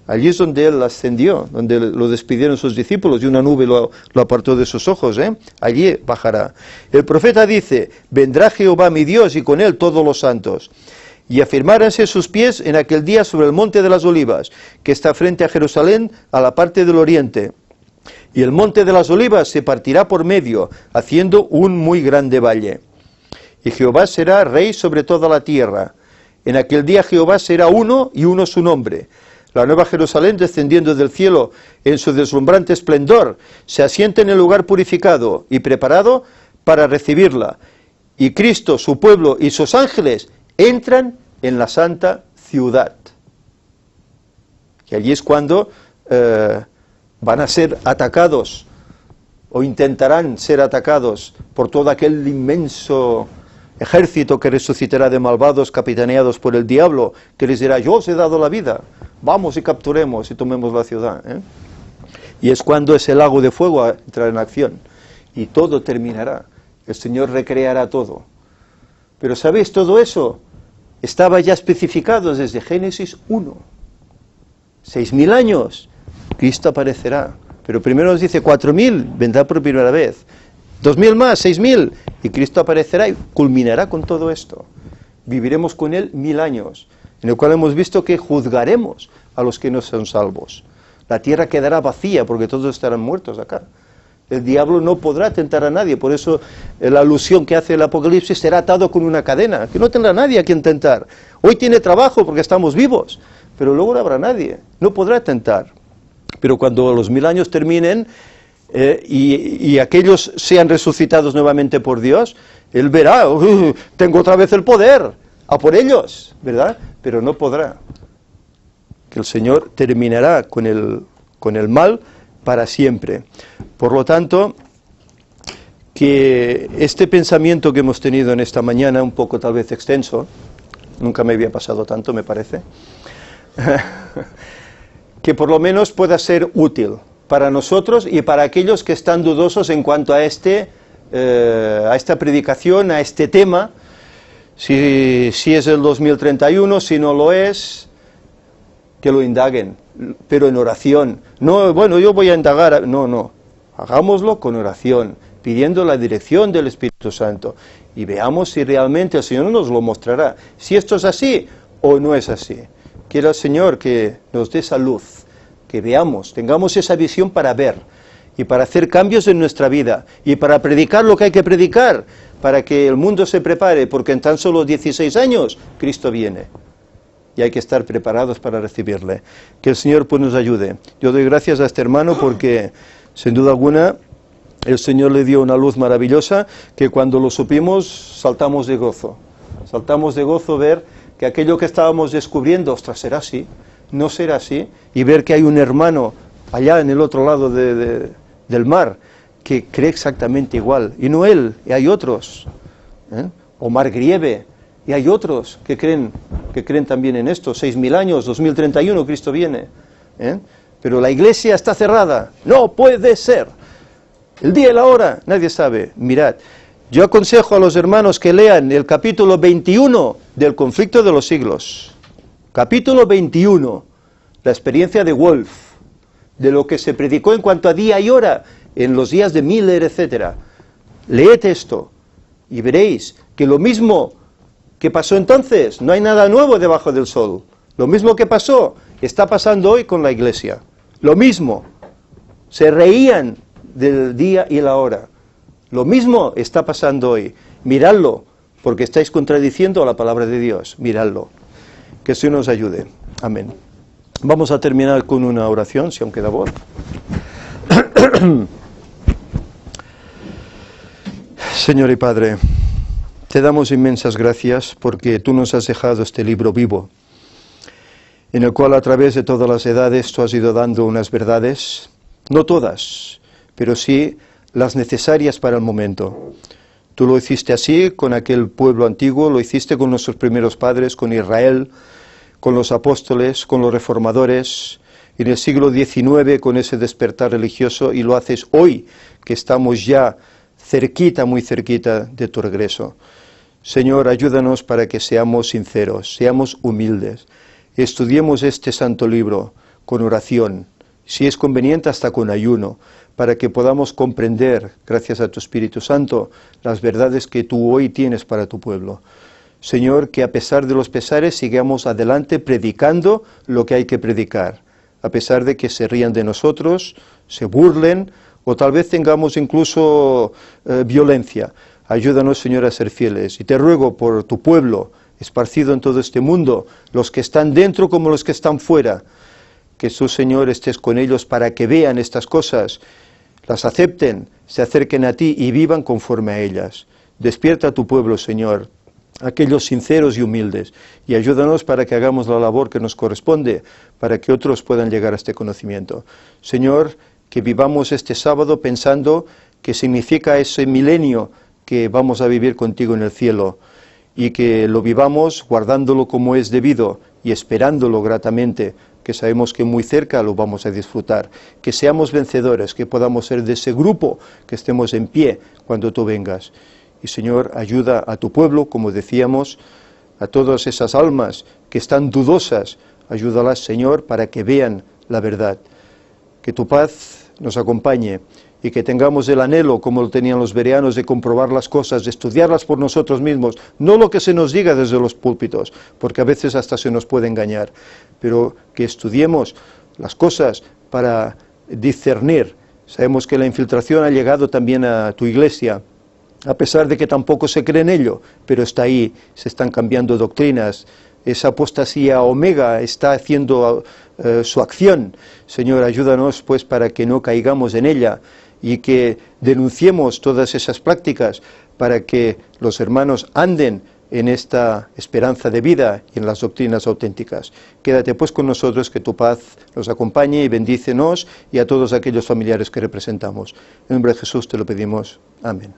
Allí es donde Él ascendió, donde lo despidieron sus discípulos, y una nube lo apartó de sus ojos, Allí bajará. El profeta dice, vendrá Jehová mi Dios, y con Él todos los santos. Y afirmáranse sus pies en aquel día sobre el monte de las olivas, que está frente a Jerusalén, a la parte del oriente. Y el monte de las olivas se partirá por medio, haciendo un muy grande valle. Y Jehová será rey sobre toda la tierra. En aquel día Jehová será uno, y uno su nombre. La nueva Jerusalén, descendiendo del cielo en su deslumbrante esplendor, se asienta en el lugar purificado y preparado para recibirla. Y Cristo, su pueblo y sus ángeles entran en la santa ciudad. Y allí es cuando van a ser atacados, o intentarán ser atacados por todo aquel inmenso ejército que resucitará de malvados capitaneados por el diablo, que les dirá, yo os he dado la vida, vamos y capturemos y tomemos la ciudad. Y es cuando ese lago de fuego entrará en acción, y todo terminará, el Señor recreará todo. Pero ¿sabéis? Todo eso estaba ya especificado desde Génesis 1. 6.000 años, Cristo aparecerá, pero primero nos dice 4.000, vendrá por primera vez. 2.000 más, 6.000, y Cristo aparecerá y culminará con todo esto. Viviremos con Él 1.000 años, en el cual hemos visto que juzgaremos a los que no son salvos. La tierra quedará vacía porque todos estarán muertos acá. El diablo no podrá tentar a nadie, por eso la alusión que hace el Apocalipsis será atado con una cadena, que no tendrá nadie a quien tentar. Hoy tiene trabajo porque estamos vivos, pero luego no habrá nadie, no podrá tentar. Pero cuando los 1.000 años terminen, y aquellos sean resucitados nuevamente por Dios, Él verá, tengo otra vez el poder, a por ellos, ¿verdad? Pero no podrá. Que el Señor terminará con el mal para siempre. Por lo tanto, que este pensamiento que hemos tenido en esta mañana, un poco tal vez extenso, nunca me había pasado tanto, me parece, que por lo menos pueda ser útil para nosotros y para aquellos que están dudosos en cuanto a esta predicación, a este tema, si es el 2031, si no lo es, que lo indaguen, pero en oración. No, bueno, yo voy a indagar, no, hagámoslo con oración, pidiendo la dirección del Espíritu Santo, y veamos si realmente el Señor nos lo mostrará, si esto es así o no es así. Quiera el Señor que nos dé esa luz, que veamos, tengamos esa visión para ver y para hacer cambios en nuestra vida y para predicar lo que hay que predicar, para que el mundo se prepare, porque en tan solo 16 años Cristo viene y hay que estar preparados para recibirle. Que el Señor pues nos ayude. Yo doy gracias a este hermano porque sin duda alguna el Señor le dio una luz maravillosa que cuando lo supimos saltamos de gozo ver que aquello que estábamos descubriendo, ostras, será así, no será así, y ver que hay un hermano allá en el otro lado del mar que cree exactamente igual, y no él, y hay otros, Omar Grieve, y hay otros que creen también en esto. 6.000 años, 2031, Cristo viene, pero la iglesia está cerrada, no puede ser, el día y la hora, nadie sabe. Mirad, yo aconsejo a los hermanos que lean el capítulo 21 del Conflicto de los Siglos, capítulo 21, la experiencia de Wolf, de lo que se predicó en cuanto a día y hora, en los días de Miller, etc. Leed esto, y veréis que lo mismo que pasó entonces, no hay nada nuevo debajo del sol. Lo mismo que pasó, está pasando hoy con la iglesia. Lo mismo, se reían del día y la hora. Lo mismo está pasando hoy. Miradlo, porque estáis contradiciendo la palabra de Dios. Miradlo. Que el Señor nos ayude. Amén. Vamos a terminar con una oración, si aún queda voz. Señor y Padre, te damos inmensas gracias porque tú nos has dejado este libro vivo, en el cual a través de todas las edades tú has ido dando unas verdades, no todas, pero sí las necesarias para el momento. Tú lo hiciste así con aquel pueblo antiguo, lo hiciste con nuestros primeros padres, con Israel, con los apóstoles, con los reformadores, en el siglo XIX con ese despertar religioso, y lo haces hoy, que estamos ya cerquita, muy cerquita de tu regreso. Señor, ayúdanos para que seamos sinceros, seamos humildes, estudiemos este santo libro con oración, si es conveniente hasta con ayuno, para que podamos comprender, gracias a tu Espíritu Santo, las verdades que tú hoy tienes para tu pueblo. Señor, que a pesar de los pesares sigamos adelante predicando lo que hay que predicar, a pesar de que se rían de nosotros, se burlen, o tal vez tengamos incluso violencia. Ayúdanos, Señor, a ser fieles. Y te ruego por tu pueblo, esparcido en todo este mundo, los que están dentro como los que están fuera, que tú, Señor, estés con ellos para que vean estas cosas, las acepten, se acerquen a ti y vivan conforme a ellas. Despierta a tu pueblo, Señor, aquellos sinceros y humildes, y ayúdanos para que hagamos la labor que nos corresponde, para que otros puedan llegar a este conocimiento. Señor, que vivamos este sábado pensando que significa ese milenio que vamos a vivir contigo en el cielo, y que lo vivamos guardándolo como es debido y esperándolo gratamente, que sabemos que muy cerca lo vamos a disfrutar, que seamos vencedores, que podamos ser de ese grupo, que estemos en pie cuando tú vengas. Y Señor, ayuda a tu pueblo, como decíamos, a todas esas almas que están dudosas, ayúdalas, Señor, para que vean la verdad. Que tu paz nos acompañe y que tengamos el anhelo, como lo tenían los bereanos, de comprobar las cosas, de estudiarlas por nosotros mismos, no lo que se nos diga desde los púlpitos, porque a veces hasta se nos puede engañar, pero que estudiemos las cosas para discernir. Sabemos que la infiltración ha llegado también a tu iglesia, a pesar de que tampoco se cree en ello, pero está ahí, se están cambiando doctrinas, esa apostasía omega está haciendo su acción. Señor, ayúdanos pues para que no caigamos en ella y que denunciemos todas esas prácticas para que los hermanos anden en esta esperanza de vida y en las doctrinas auténticas. Quédate pues con nosotros, que tu paz nos acompañe y bendícenos y a todos aquellos familiares que representamos. En nombre de Jesús te lo pedimos. Amén.